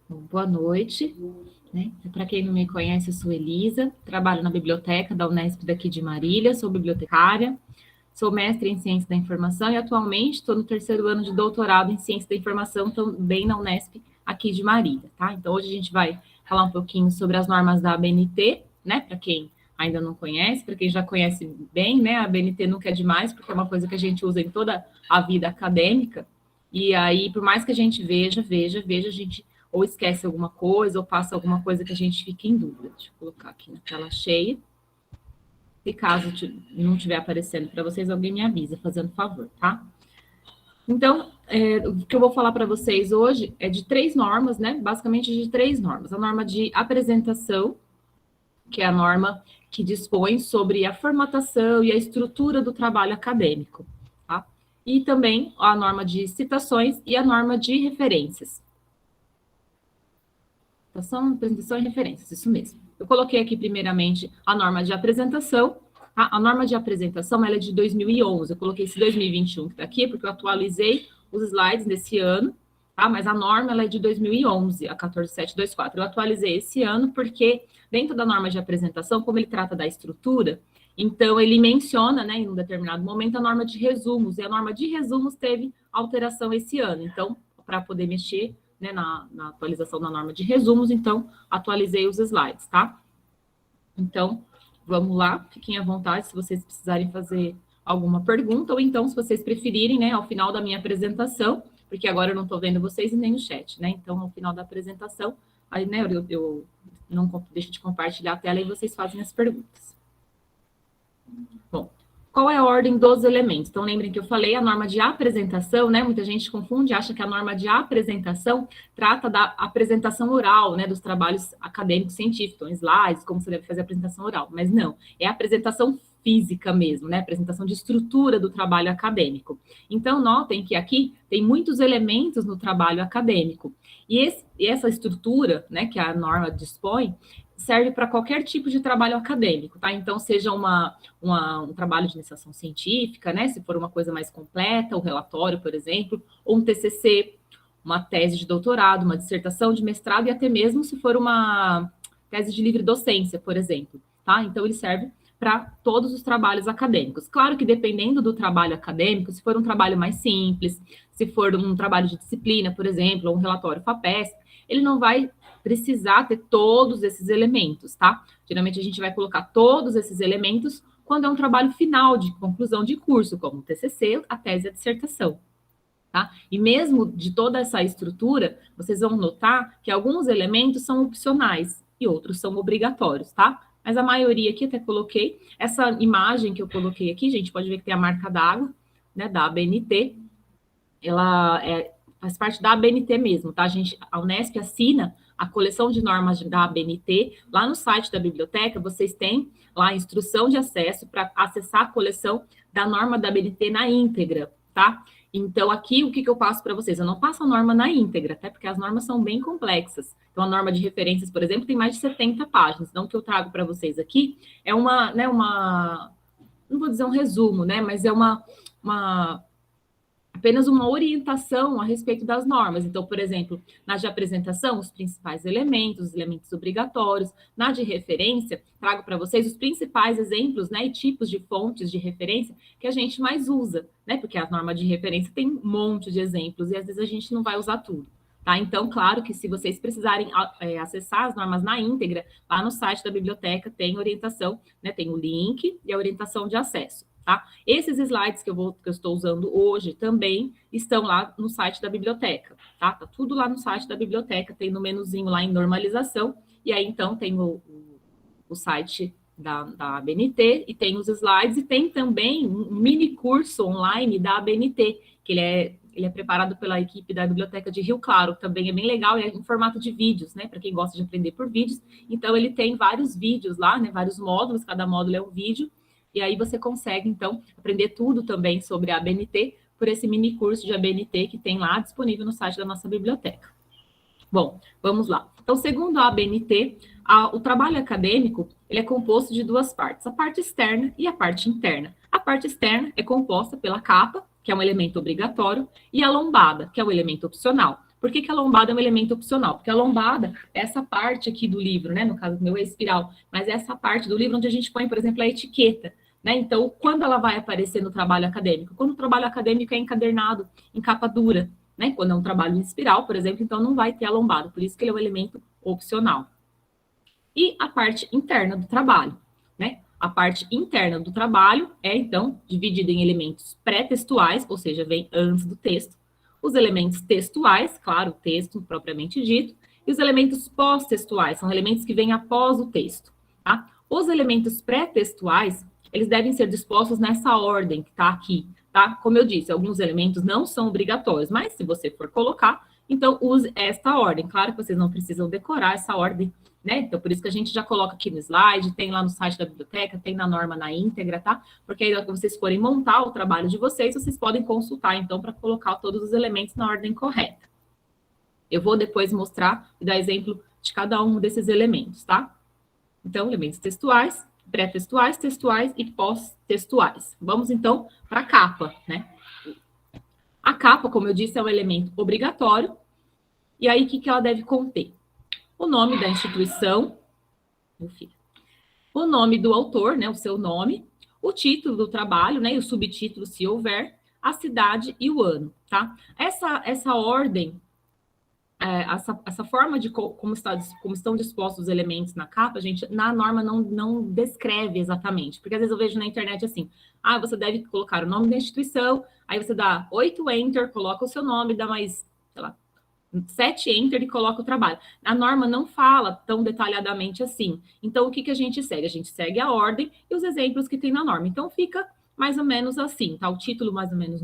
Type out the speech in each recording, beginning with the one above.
Bom, boa noite. Né? Para quem não me conhece, eu sou Elisa, trabalho na biblioteca da Unesp daqui de Marília, sou bibliotecária, sou mestre em Ciência da Informação e atualmente estou no 3º ano de doutorado em Ciência da Informação, também na Unesp aqui de Marília, tá? Então, hoje a gente vai falar um pouquinho sobre as normas da ABNT, né? Para quem ainda não conhece, para quem já conhece bem, né? A ABNT nunca é demais, porque é uma coisa que a gente usa em toda a vida acadêmica, e aí, por mais que a gente veja, a gente ou esquece alguma coisa, ou passa alguma coisa que a gente fique em dúvida. Deixa eu colocar aqui na tela cheia. Se caso não estiver aparecendo para vocês, alguém me avisa, fazendo favor, tá? Então, o que eu vou falar para vocês hoje é de 3 normas, né? Basicamente de 3 normas. A norma de apresentação, que é a norma que dispõe sobre a formatação e a estrutura do trabalho acadêmico, tá? E também a norma de citações e a norma de referências. Apresentação e referências, isso mesmo. Eu coloquei aqui, primeiramente, a norma de apresentação. Tá? A norma de apresentação ela é de 2011. Eu coloquei esse 2021 que está aqui, porque eu atualizei os slides desse ano, tá? Mas a norma ela é de 2011, a 14724. Eu atualizei esse ano porque, dentro da norma de apresentação, como ele trata da estrutura, então ele menciona, né, em um determinado momento, a norma de resumos, e a norma de resumos teve alteração esse ano. Então, para poder mexer, né, na atualização da norma de resumos, então atualizei os slides, tá? Então, vamos lá, fiquem à vontade se vocês precisarem fazer alguma pergunta, ou então, se vocês preferirem, né, ao final da minha apresentação, porque agora eu não estou vendo vocês e nem no chat, né? Então, ao final da apresentação, aí, né, eu não deixo de compartilhar a tela e vocês fazem as perguntas. Bom, qual é a ordem dos elementos? Então, lembrem que eu falei a norma de apresentação, né? Muita gente confunde, acha que a norma de apresentação trata da apresentação oral, né? Dos trabalhos acadêmicos científicos, então, slides, como você deve fazer a apresentação oral. Mas não, é a apresentação física mesmo, né? Apresentação de estrutura do trabalho acadêmico. Então, notem que aqui tem muitos elementos no trabalho acadêmico. E essa estrutura, né, que a norma dispõe, serve para qualquer tipo de trabalho acadêmico, tá? Então, seja um trabalho de iniciação científica, né? Se for uma coisa mais completa, um relatório, por exemplo, ou um TCC, uma tese de doutorado, uma dissertação de mestrado e até mesmo se for uma tese de livre docência, por exemplo, tá? Então, ele serve para todos os trabalhos acadêmicos. Claro que dependendo do trabalho acadêmico, se for um trabalho mais simples, se for um trabalho de disciplina, por exemplo, ou um relatório FAPESP, ele não vai precisar ter todos esses elementos, tá? Geralmente a gente vai colocar todos esses elementos quando é um trabalho final de conclusão de curso, como o TCC, a tese e a dissertação, tá? E mesmo de toda essa estrutura, vocês vão notar que alguns elementos são opcionais e outros são obrigatórios, tá? Mas a maioria aqui até coloquei. Essa imagem que eu coloquei aqui, gente, pode ver que tem a marca d'água, né, da ABNT. Ela faz parte da ABNT mesmo, tá? A Unesp assina a coleção de normas da ABNT. Lá no site da biblioteca, vocês têm lá a instrução de acesso para acessar a coleção da norma da ABNT na íntegra, tá? Então, aqui, o que eu passo para vocês? Eu não passo a norma na íntegra, até porque as normas são bem complexas. Então, a norma de referências, por exemplo, tem mais de 70 páginas. Então, o que eu trago para vocês aqui é não vou dizer um resumo, né? Mas é apenas uma orientação a respeito das normas. Então, por exemplo, na de apresentação, os principais elementos, os elementos obrigatórios. Na de referência, trago para vocês os principais exemplos, né, e tipos de fontes de referência que a gente mais usa, né, porque a norma de referência tem um monte de exemplos e às vezes a gente não vai usar tudo. Tá? Então, claro que se vocês precisarem acessar as normas na íntegra, lá no site da biblioteca tem orientação, né, tem o link e a orientação de acesso. Tá? Esses slides que eu estou usando hoje também estão lá no site da biblioteca, tá? Tá tudo lá no site da biblioteca, tem no menuzinho lá em normalização, e aí então tem o site da ABNT, e tem os slides, e tem também um mini curso online da ABNT, que ele é preparado pela equipe da Biblioteca de Rio Claro, também é bem legal, é em formato de vídeos, né? Para quem gosta de aprender por vídeos, então ele tem vários vídeos lá, né? Vários módulos, cada módulo é um vídeo, e aí você consegue, então, aprender tudo também sobre a ABNT por esse mini curso de ABNT que tem lá disponível no site da nossa biblioteca. Bom, vamos lá. Então, segundo a ABNT, o trabalho acadêmico ele é composto de 2 partes, a parte externa e a parte interna. A parte externa é composta pela capa, que é um elemento obrigatório, e a lombada, que é um elemento opcional. Por que a lombada é um elemento opcional? Porque a lombada é essa parte aqui do livro, né? No caso do meu é espiral, mas é essa parte do livro onde a gente põe, por exemplo, a etiqueta, né? Então, quando ela vai aparecer no trabalho acadêmico? Quando o trabalho acadêmico é encadernado em capa dura, né? Quando é um trabalho em espiral, por exemplo, então não vai ter a lombada, por isso que ele é um elemento opcional. E a parte interna do trabalho, né? A parte interna do trabalho é, então, dividida em elementos pré-textuais, ou seja, vem antes do texto, os elementos textuais, claro, o texto propriamente dito, e os elementos pós-textuais, são elementos que vêm após o texto, tá? Os elementos pré-textuais, eles devem ser dispostos nessa ordem que está aqui, tá? Como eu disse, alguns elementos não são obrigatórios, mas se você for colocar, então use esta ordem. Claro que vocês não precisam decorar essa ordem, né? Então, por isso que a gente já coloca aqui no slide, tem lá no site da biblioteca, tem na norma na íntegra, tá? Porque aí, quando vocês forem montar o trabalho de vocês, vocês podem consultar, então, para colocar todos os elementos na ordem correta. Eu vou depois mostrar e dar exemplo de cada um desses elementos, tá? Então, elementos textuais, pré-textuais, textuais e pós-textuais. Vamos, então, para a capa, né? A capa, como eu disse, é um elemento obrigatório. E aí, o que ela deve conter? O nome da instituição, meu filho, o nome do autor, né, o seu nome, o título do trabalho, né, e o subtítulo, se houver, a cidade e o ano, tá? Essa ordem, essa forma de como estão dispostos os elementos na capa, gente, na norma não descreve exatamente, porque às vezes eu vejo na internet assim, você deve colocar o nome da instituição, aí você dá 8 enter, coloca o seu nome, dá mais, sei lá, 7 enter e coloca o trabalho. A norma não fala tão detalhadamente assim. Então, o que a gente segue? A gente segue a ordem e os exemplos que tem na norma. Então, fica mais ou menos assim, tá? O título mais ou menos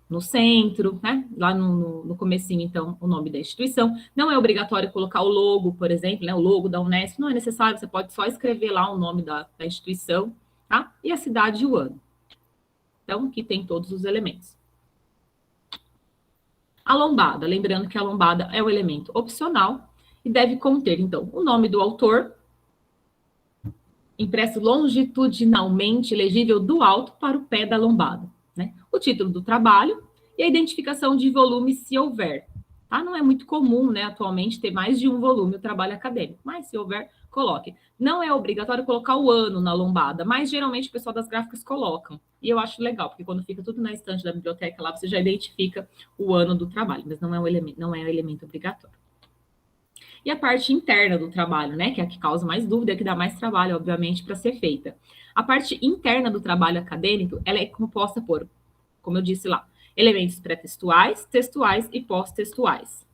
no centro, né? Lá no comecinho, então, o nome da instituição. Não é obrigatório colocar o logo, por exemplo, né? O logo da Unesp, não é necessário, você pode só escrever lá o nome da instituição, tá? E a cidade e o ano. Então, aqui tem todos os elementos. A lombada, lembrando que a lombada é um elemento opcional e deve conter, então, o nome do autor, impresso longitudinalmente legível do alto para o pé da lombada, né? O título do trabalho e a identificação de volume, se houver. Tá? Não é muito comum, né, atualmente, ter mais de um volume o trabalho acadêmico, mas se houver, coloque. Não é obrigatório colocar o ano na lombada, mas geralmente o pessoal das gráficas colocam. E eu acho legal, porque quando fica tudo na estante da biblioteca lá, você já identifica o ano do trabalho, mas não é um elemento obrigatório. E a parte interna do trabalho, né, que é a que causa mais dúvida, que dá mais trabalho, obviamente, para ser feita. A parte interna do trabalho acadêmico, ela é composta por, como eu disse lá, elementos pré-textuais, textuais e pós-textuais.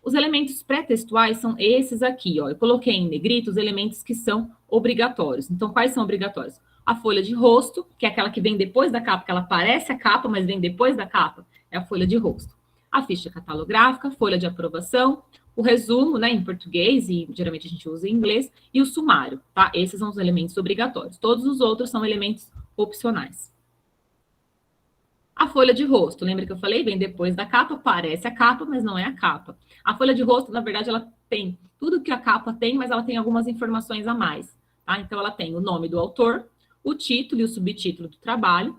Os elementos pré-textuais são esses aqui, ó. Eu coloquei em negrito os elementos que são obrigatórios. Então, quais são obrigatórios? A folha de rosto, que é aquela que vem depois da capa, que ela parece a capa, mas vem depois da capa, é a folha de rosto. A ficha catalográfica, folha de aprovação, o resumo, né, em português, e geralmente a gente usa em inglês, e o sumário, tá? Esses são os elementos obrigatórios. Todos os outros são elementos opcionais. A folha de rosto, lembra que eu falei? Vem depois da capa, parece a capa, mas não é a capa. A folha de rosto, na verdade, ela tem tudo que a capa tem, mas ela tem algumas informações a mais, tá? Então, ela tem o nome do autor, o título e o subtítulo do trabalho,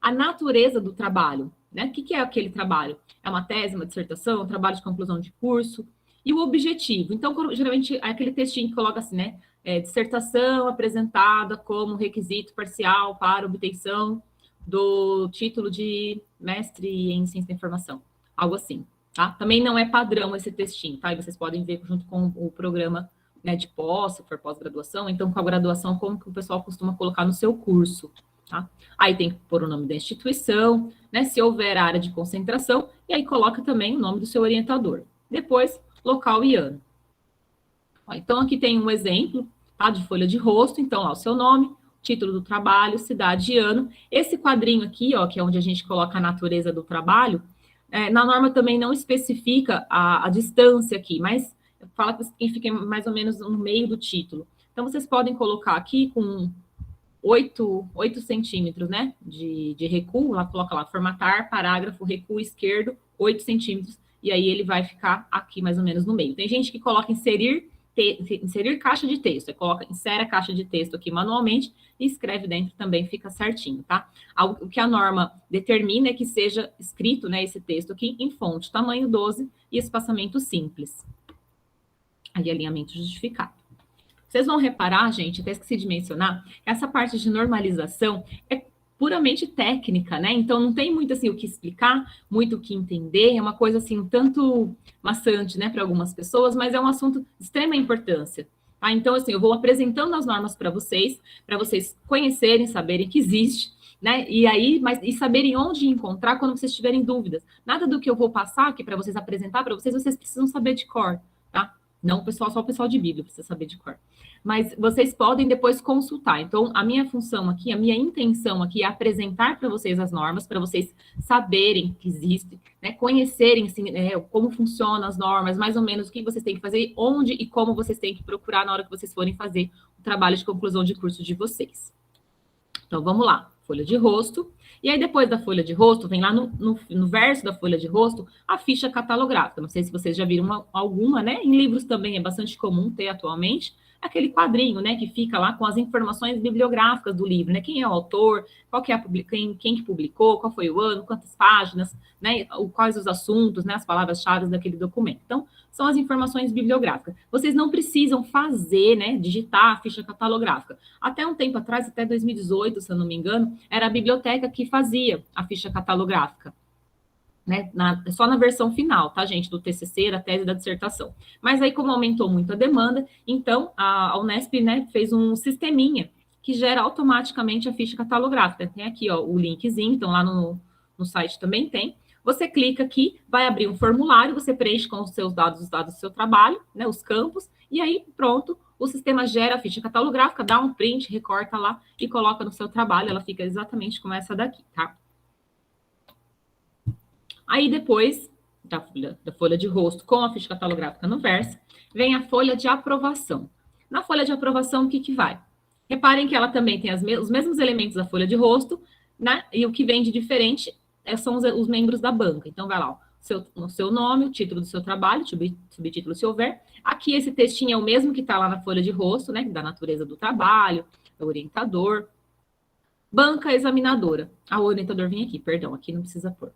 a natureza do trabalho, né? O que é aquele trabalho? É uma tese, uma dissertação, um trabalho de conclusão de curso, e o objetivo. Então, geralmente, é aquele textinho que coloca assim, né? Dissertação apresentada como requisito parcial para obtenção do título de mestre em ciência da informação, algo assim, tá? Também não é padrão esse textinho, tá? E vocês podem ver junto com o programa, né, de pós, se for pós-graduação, então com a graduação, como que o pessoal costuma colocar no seu curso, tá? Aí tem que pôr o nome da instituição, né, se houver área de concentração, e aí coloca também o nome do seu orientador. Depois, local e ano. Ó, então, aqui tem um exemplo, tá, de folha de rosto, então, lá o seu nome, título do trabalho, cidade e ano. Esse quadrinho aqui, ó, que é onde a gente coloca a natureza do trabalho, na norma também não especifica a distância aqui, mas fala que fica mais ou menos no meio do título. Então, vocês podem colocar aqui com 8 centímetros, né, de recuo, lá coloca lá, formatar, parágrafo, recuo esquerdo, 8 centímetros, e aí ele vai ficar aqui mais ou menos no meio. Tem gente que coloca inserir inserir caixa de texto. Você coloca, insere a caixa de texto aqui manualmente e escreve dentro também, fica certinho, tá? O que a norma determina é que seja escrito, né, esse texto aqui em fonte, tamanho 12 e espaçamento simples. Aí, alinhamento justificado. Vocês vão reparar, gente, até esqueci de mencionar, essa parte de normalização é puramente técnica, né? Então não tem muito assim o que explicar, muito o que entender, é uma coisa assim um tanto maçante, né, para algumas pessoas, mas é um assunto de extrema importância. Tá? Então assim, eu vou apresentando as normas para vocês conhecerem, saberem que existe, né? E aí, e saberem onde encontrar quando vocês tiverem dúvidas. Nada do que eu vou passar aqui para vocês apresentar para vocês, vocês precisam saber de cor, tá? Não o pessoal, só o pessoal de Bíblia precisa saber de cor. Mas vocês podem depois consultar. Então, a minha função aqui, a minha intenção aqui é apresentar para vocês as normas, para vocês saberem que existe, né, conhecerem assim, como funcionam as normas, mais ou menos o que vocês têm que fazer, onde e como vocês têm que procurar na hora que vocês forem fazer o trabalho de conclusão de curso de vocês. Então, vamos lá. Folha de rosto. E aí, depois da folha de rosto, vem lá no verso da folha de rosto a ficha catalográfica. Não sei se vocês já viram alguma, né? Em livros também é bastante comum ter atualmente aquele quadrinho, né? Que fica lá com as informações bibliográficas do livro, né? Quem é o autor, qual que é quem que publicou, qual foi o ano, quantas páginas, né? Quais os assuntos, né? As palavras-chave daquele documento. Então, são as informações bibliográficas. Vocês não precisam fazer, né? Digitar a ficha catalográfica. Até um tempo atrás, até 2018, se eu não me engano, era a biblioteca que fazia a ficha catalográfica, né? Só na versão final, tá, gente? Do TCC, da tese da dissertação. Mas aí, como aumentou muito a demanda, então a Unesp, né, fez um sisteminha que gera automaticamente a ficha catalográfica. Tem aqui, ó, o linkzinho, então lá no site também tem. Você clica aqui, vai abrir um formulário, você preenche com os seus dados, os dados do seu trabalho, né, os campos, e aí, pronto, o sistema gera a ficha catalográfica, dá um print, recorta lá e coloca no seu trabalho, ela fica exatamente como essa daqui, tá? Aí, depois da folha de rosto com a ficha catalográfica no verso, vem a folha de aprovação. Na folha de aprovação, o que que vai? Reparem que ela também tem os mesmos elementos da folha de rosto, né? E o que vem de diferente são os membros da banca. Então, vai lá, o seu nome, o título do seu trabalho, subtítulo se houver. Aqui, esse textinho é o mesmo que está lá na folha de rosto, né? Da natureza do trabalho, do orientador. Banca examinadora. O orientador vem aqui, perdão, aqui não precisa pôr.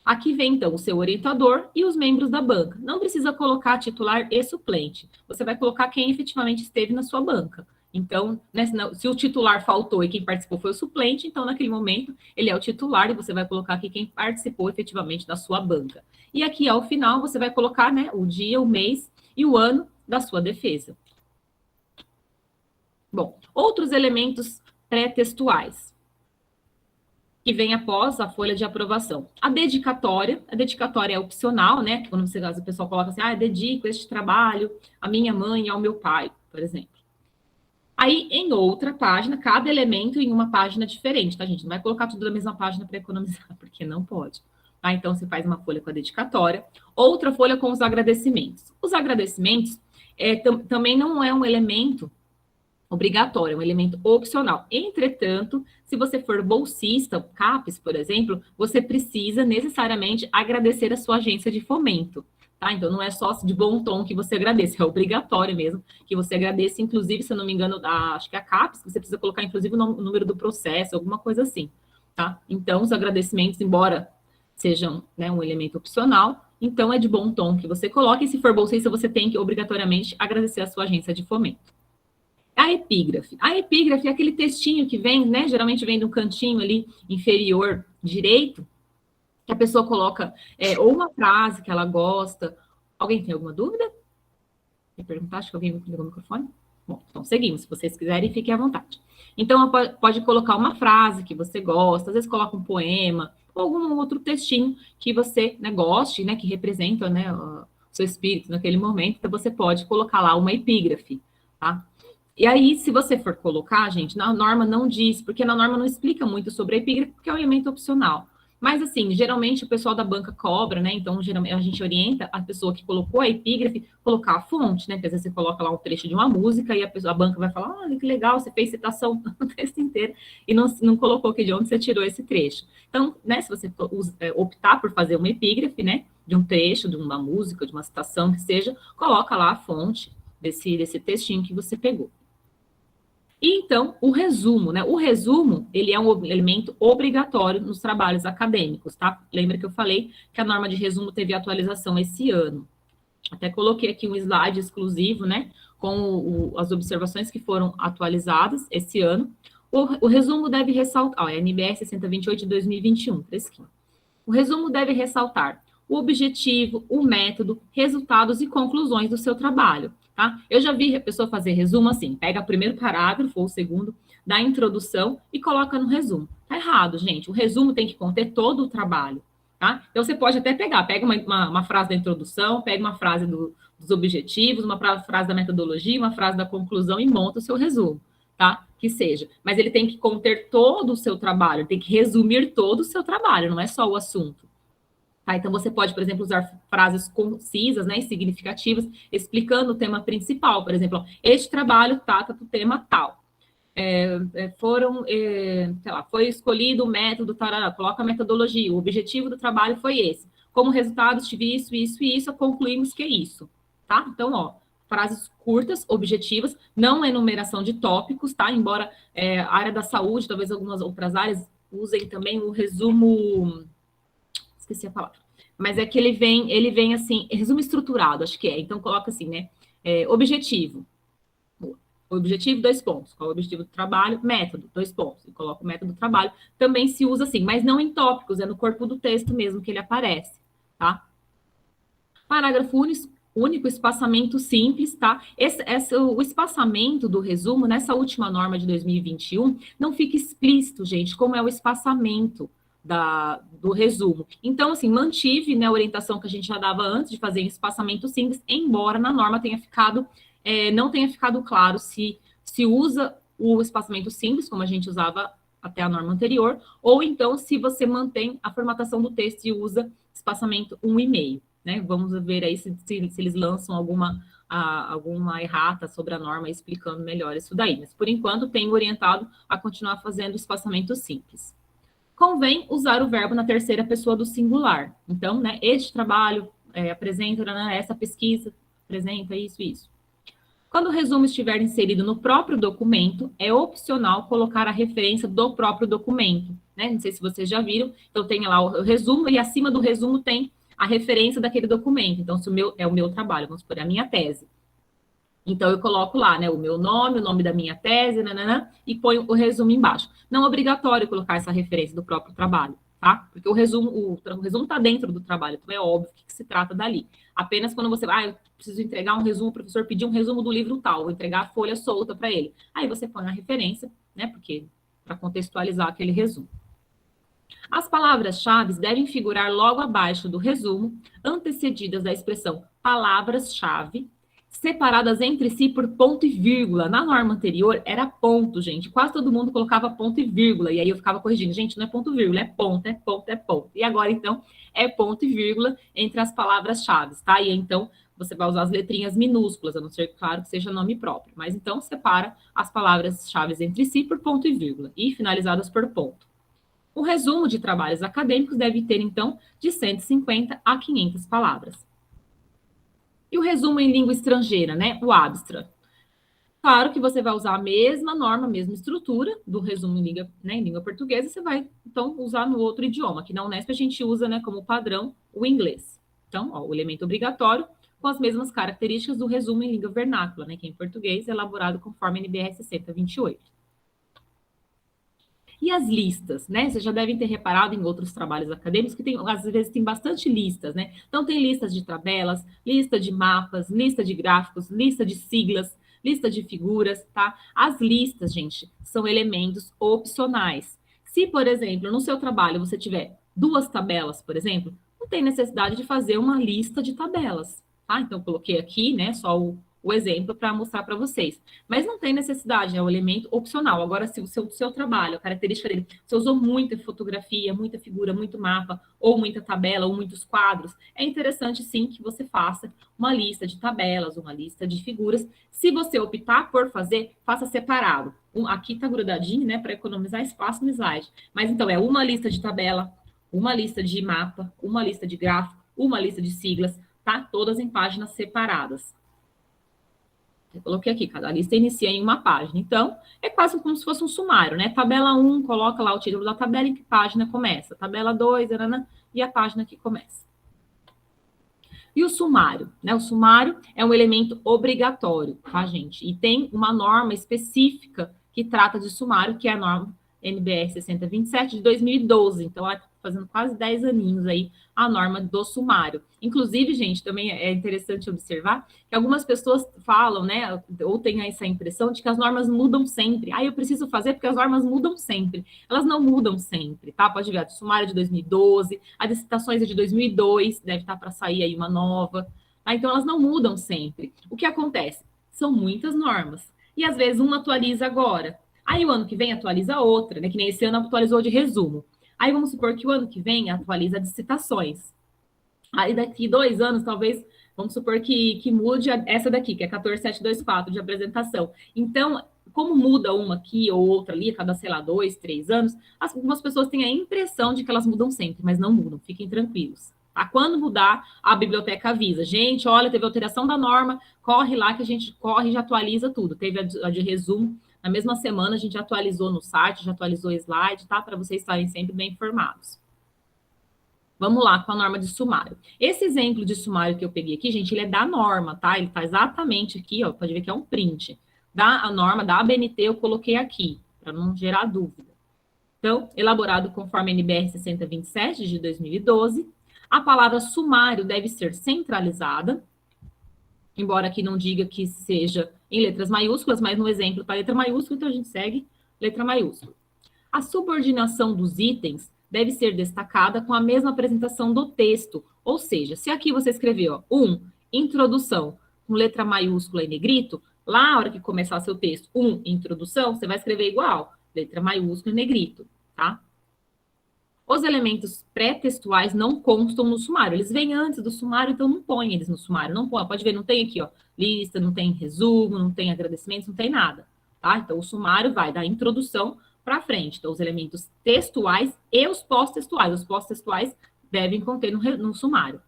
Aqui vem, então, o seu orientador e os membros da banca. Não precisa colocar titular e suplente. Você vai colocar quem efetivamente esteve na sua banca. Então, né, se o titular faltou e quem participou foi o suplente, então, naquele momento, ele é o titular e você vai colocar aqui quem participou efetivamente da sua banca. E aqui, ao final, você vai colocar, né, o dia, o mês e o ano da sua defesa. Bom, outros elementos pré-textuais que vem após a folha de aprovação. A dedicatória é opcional, né? Que quando o pessoal coloca assim, dedico este trabalho à minha mãe e ao meu pai, por exemplo. Aí, em outra página, cada elemento em uma página diferente, tá, gente? Não vai colocar tudo na mesma página para economizar, porque não pode. Tá? Então, você faz uma folha com a dedicatória, outra folha com os agradecimentos. Os agradecimentos também não é um elemento obrigatório, é um elemento opcional. Entretanto, se você for bolsista, CAPES, por exemplo, você precisa necessariamente agradecer a sua agência de fomento, tá? Então, não é só de bom tom que você agradece, é obrigatório mesmo que você agradeça, inclusive, se eu não me engano, acho que a CAPES, você precisa colocar, inclusive, o número do processo, alguma coisa assim, tá? Então, os agradecimentos, embora sejam, né, um elemento opcional, então é de bom tom que você coloque, e se for bolsista, você tem que, obrigatoriamente, agradecer a sua agência de fomento. A epígrafe. A epígrafe é aquele textinho que vem, né? Geralmente vem do cantinho ali inferior direito, que a pessoa coloca ou uma frase que ela gosta. Alguém tem alguma dúvida? Quer perguntar? Acho que alguém ligou o microfone. Bom, então seguimos. Se vocês quiserem, fiquem à vontade. Então, pode colocar uma frase que você gosta, às vezes coloca um poema, ou algum outro textinho que você, né, goste, né? Que representa, né, o seu espírito naquele momento. Então, você pode colocar lá uma epígrafe, tá? E aí, se você for colocar, gente, na norma não diz, porque na norma não explica muito sobre a epígrafe, porque é um elemento opcional. Mas, assim, geralmente o pessoal da banca cobra, né? Então, geralmente a gente orienta a pessoa que colocou a epígrafe colocar a fonte, né? Porque às vezes você coloca lá um trecho de uma música e a banca vai falar, olha que legal, você fez citação no texto inteiro e não colocou aqui de onde você tirou esse trecho. Então, né, se você optar por fazer uma epígrafe, né? De um trecho, de uma música, de uma citação que seja, coloca lá a fonte, desse textinho que você pegou. E, então, o resumo, né? O resumo, ele é um elemento obrigatório nos trabalhos acadêmicos, tá? Lembra que eu falei que a norma de resumo teve atualização esse ano. Até coloquei aqui um slide exclusivo, né? Com as observações que foram atualizadas esse ano. O resumo deve ressaltar, ó, é NBR 6028 de 2021, fresquinho. O resumo deve ressaltar o objetivo, o método, resultados e conclusões do seu trabalho, tá? Eu já vi a pessoa fazer resumo assim, pega o primeiro parágrafo ou o segundo da introdução e coloca no resumo. Tá errado, gente. O resumo tem que conter todo o trabalho, tá? Então, você pode até pega uma frase da introdução, pega uma frase dos objetivos, uma frase da metodologia, uma frase da conclusão e monta o seu resumo, tá? Que seja. Mas ele tem que conter todo o seu trabalho, tem que resumir todo o seu trabalho, não é só o assunto. Tá? Então, você pode, por exemplo, usar frases concisas, né, e significativas, explicando o tema principal. Por exemplo, ó, este trabalho trata do tema tal. Sei lá, foi escolhido o método, tarará, coloca a metodologia, o objetivo do trabalho foi esse. Como resultado, tive isso, isso e isso, concluímos que é isso, tá? Então, ó, frases curtas, objetivas, não enumeração de tópicos, tá? Embora a área da saúde, talvez algumas outras áreas usem também o resumo, esqueci a palavra, mas é que ele vem assim, resumo estruturado, acho que é, então coloca assim, né? Objetivo. Objetivo, 2 pontos. Qual é o objetivo do trabalho? Método, 2 pontos. E coloca o método do trabalho. Também se usa assim, mas não em tópicos, é no corpo do texto mesmo que ele aparece, tá? Parágrafo único, espaçamento simples, tá? O espaçamento do resumo, nessa última norma de 2021, não fica explícito, gente, como é o espaçamento do resumo. Então, assim, mantive, né, a orientação que a gente já dava antes de fazer em espaçamento simples, embora na norma tenha ficado não tenha ficado claro se usa o espaçamento simples, como a gente usava até a norma anterior, ou então se você mantém a formatação do texto e usa espaçamento 1,5, né? Vamos ver aí se eles lançam alguma errata sobre a norma explicando melhor isso daí. Mas, por enquanto, tenho orientado a continuar fazendo espaçamento simples. Convém usar o verbo na terceira pessoa do singular. Então, né, este trabalho apresenta, né, essa pesquisa apresenta isso e isso. Quando o resumo estiver inserido no próprio documento, é opcional colocar a referência do próprio documento, né? Não sei se vocês já viram. Então, tem lá o resumo e acima do resumo tem a referência daquele documento. Então, se é o meu trabalho, vamos supor, a minha tese. Então, eu coloco lá, né, o meu nome, o nome da minha tese, nananã, e ponho o resumo embaixo. Não é obrigatório colocar essa referência do próprio trabalho, tá? Porque o resumo está dentro do trabalho, então é óbvio que se trata dali. Apenas quando você vai, eu preciso entregar um resumo, o professor pediu um resumo do livro tal, vou entregar a folha solta para ele. Aí você põe a referência, né, porque para contextualizar aquele resumo. As palavras-chave devem figurar logo abaixo do resumo, antecedidas da expressão palavras-chave, separadas entre si por ponto e vírgula. Na norma anterior era ponto, gente. Quase todo mundo colocava ponto e vírgula. E aí eu ficava corrigindo. Gente, não é ponto e vírgula, é ponto, é ponto, é ponto. E agora, então, é ponto e vírgula entre as palavras-chave, tá? E então, você vai usar as letrinhas minúsculas, a não ser, claro, que seja nome próprio. Mas então, separa as palavras-chave entre si por ponto e vírgula. E finalizadas por ponto. O resumo de trabalhos acadêmicos deve ter, então, de 150 a 500 palavras. E o resumo em língua estrangeira, né? O abstract. Claro que você vai usar a mesma norma, a mesma estrutura do resumo em língua portuguesa, você vai, então, usar no outro idioma, que na Unesp a gente usa, né, como padrão o inglês. Então, ó, o elemento obrigatório com as mesmas características do resumo em língua vernácula, né, que em português é elaborado conforme a NBR 6028. E as listas, né? Vocês já devem ter reparado em outros trabalhos acadêmicos que às vezes tem bastante listas, né? Então tem listas de tabelas, lista de mapas, lista de gráficos, lista de siglas, lista de figuras, tá? As listas, gente, são elementos opcionais. Se, por exemplo, no seu trabalho você tiver 2 tabelas, por exemplo, não tem necessidade de fazer uma lista de tabelas, tá? Então coloquei aqui, né, só o exemplo para mostrar para vocês. Mas não tem necessidade, é um elemento opcional. Agora, se o seu trabalho, a característica dele, você usou muita fotografia, muita figura, muito mapa, ou muita tabela, ou muitos quadros, é interessante, sim, que você faça uma lista de tabelas, uma lista de figuras. Se você optar por fazer, faça separado. Aqui está grudadinho, né, para economizar espaço no slide. Mas, então, é uma lista de tabela, uma lista de mapa, uma lista de gráfico, uma lista de siglas, tá? Todas em páginas separadas. Eu coloquei aqui, cada lista inicia em uma página. Então, é quase como se fosse um sumário, né? Tabela 1, coloca lá o título da tabela, em que página começa. Tabela 2, e a página que começa. E o sumário, né? O sumário é um elemento obrigatório, tá, gente? E tem uma norma específica que trata de sumário, que é a norma NBR 6027 de 2012. Então, ela está fazendo quase 10 aninhos aí a norma do sumário. Inclusive, gente, também é interessante observar que algumas pessoas falam, né, ou têm essa impressão de que as normas mudam sempre. Ah, eu preciso fazer porque as normas mudam sempre. Elas não mudam sempre, tá? Pode ver, a do sumário é de 2012, a de citações é de 2002, deve estar para sair aí uma nova. Tá? Então, elas não mudam sempre. O que acontece? São muitas normas. E, às vezes, uma atualiza agora. Aí, o ano que vem, atualiza outra, né? Que nem esse ano atualizou de resumo. Aí, vamos supor que o ano que vem atualiza de citações. Aí, daqui 2 anos, talvez, vamos supor que mude essa daqui, que é 14724 de apresentação. Então, como muda uma aqui ou outra ali, a cada, sei lá, 2, 3 anos, algumas pessoas têm a impressão de que elas mudam sempre, mas não mudam, fiquem tranquilos. Tá? Quando mudar, a biblioteca avisa. Gente, olha, teve alteração da norma, corre lá que a gente corre e já atualiza tudo. Teve a de resumo, na mesma semana a gente atualizou no site, já atualizou o slide, tá? Para vocês estarem sempre bem informados. Vamos lá com a norma de sumário. Esse exemplo de sumário que eu peguei aqui, gente, ele é da norma, tá? Ele tá exatamente aqui, ó, pode ver que é um print. A norma da ABNT eu coloquei aqui, para não gerar dúvida. Então, elaborado conforme a NBR 6027 de 2012, a palavra sumário deve ser centralizada, embora aqui não diga que seja em letras maiúsculas, mas no exemplo está letra maiúscula, então a gente segue letra maiúscula. A subordinação dos itens deve ser destacada com a mesma apresentação do texto, ou seja, se aqui você escreveu, ó, introdução, com letra maiúscula e negrito, lá, na hora que começar seu texto, introdução, você vai escrever igual, letra maiúscula e negrito, tá? Os elementos pré-textuais não constam no sumário. Eles vêm antes do sumário, então não põe eles no sumário. Não põe, pode ver, não tem aqui, ó, lista, não tem resumo, não tem agradecimentos, não tem nada, tá? Então, o sumário vai da introdução para frente. Então, os elementos textuais e os pós-textuais. Os pós-textuais devem conter no sumário.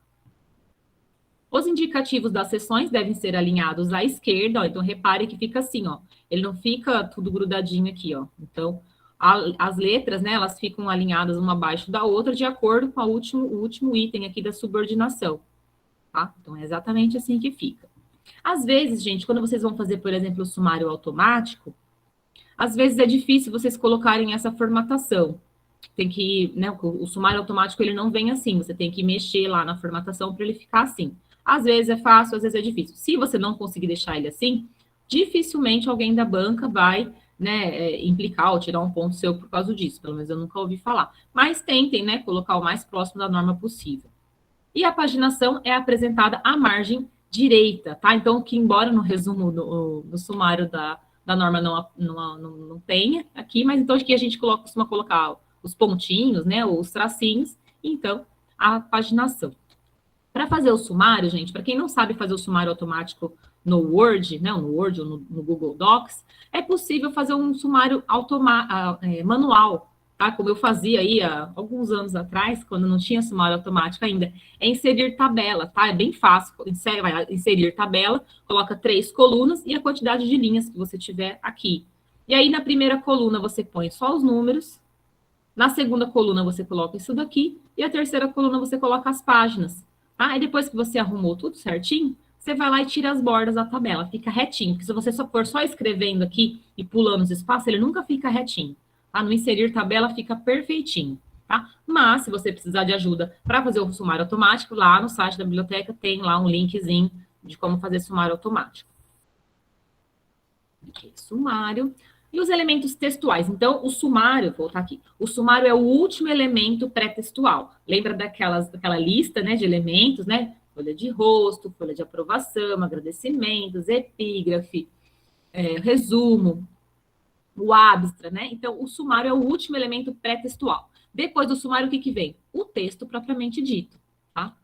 Os indicativos das seções devem ser alinhados à esquerda, ó. Então, repare que fica assim, ó. Ele não fica tudo grudadinho aqui, ó. Então, as letras, né, elas ficam alinhadas uma abaixo da outra de acordo com o último item aqui da subordinação, tá? Então, é exatamente assim que fica. Às vezes, gente, quando vocês vão fazer, por exemplo, o sumário automático, às vezes é difícil vocês colocarem essa formatação. Tem que, né, o sumário automático, ele não vem assim, você tem que mexer lá na formatação para ele ficar assim. Às vezes é fácil, às vezes é difícil. Se você não conseguir deixar ele assim, dificilmente alguém da banca vai, né, implicar ou tirar um ponto seu por causa disso. Pelo menos eu nunca ouvi falar. Mas tentem, né, colocar o mais próximo da norma possível. E a paginação é apresentada à margem direita, tá? Então, que embora no resumo, no sumário da norma não tenha aqui, mas então aqui a gente costuma colocar os pontinhos, né, os tracinhos, então a paginação. Para fazer o sumário, gente, para quem não sabe fazer o sumário automático no Word, né, no Word ou no Google Docs, é possível fazer um sumário manual, tá? Como eu fazia aí há alguns anos atrás, quando não tinha sumário automático ainda, é inserir tabela, tá? É bem fácil, vai inserir tabela, coloca 3 colunas e a quantidade de linhas que você tiver aqui. E aí, na primeira coluna, você põe só os números, na segunda coluna, você coloca isso daqui, e a terceira coluna, você coloca as páginas. Tá? Aí depois que você arrumou tudo certinho, você vai lá e tira as bordas da tabela, fica retinho, porque se você for só escrevendo aqui e pulando os espaços, ele nunca fica retinho. Tá? No inserir tabela fica perfeitinho. Tá? Mas, se você precisar de ajuda para fazer o sumário automático, lá no site da biblioteca tem lá um linkzinho de como fazer sumário automático. Aqui, sumário. E os elementos textuais. Então, o sumário, vou voltar aqui, o sumário é o último elemento pré-textual. Lembra daquela lista, né, de elementos, né? Folha de rosto, folha de aprovação, agradecimentos, epígrafe, resumo, o abstra, né? Então, o sumário é o último elemento pré-textual. Depois do sumário, o que vem? O texto propriamente dito, tá?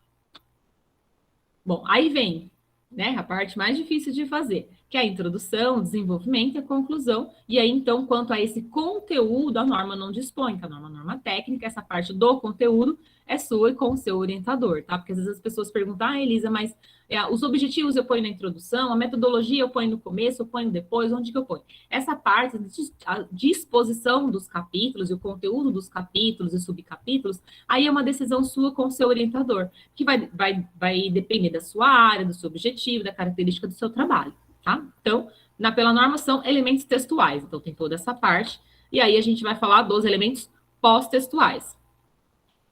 Bom, aí vem, né, a parte mais difícil de fazer, que é a introdução, o desenvolvimento e a conclusão. E aí, então, quanto a esse conteúdo, a norma não dispõe, que a norma técnica, essa parte do conteúdo é sua e com o seu orientador, tá? Porque às vezes as pessoas perguntam, Elisa, mas Os objetivos eu ponho na introdução, a metodologia eu ponho no começo, eu ponho depois, onde que eu ponho? Essa parte, a disposição dos capítulos e o conteúdo dos capítulos e subcapítulos, aí é uma decisão sua com o seu orientador, que vai depender da sua área, do seu objetivo, da característica do seu trabalho, tá? Então, pela norma são elementos textuais, então tem toda essa parte, e aí a gente vai falar dos elementos pós-textuais.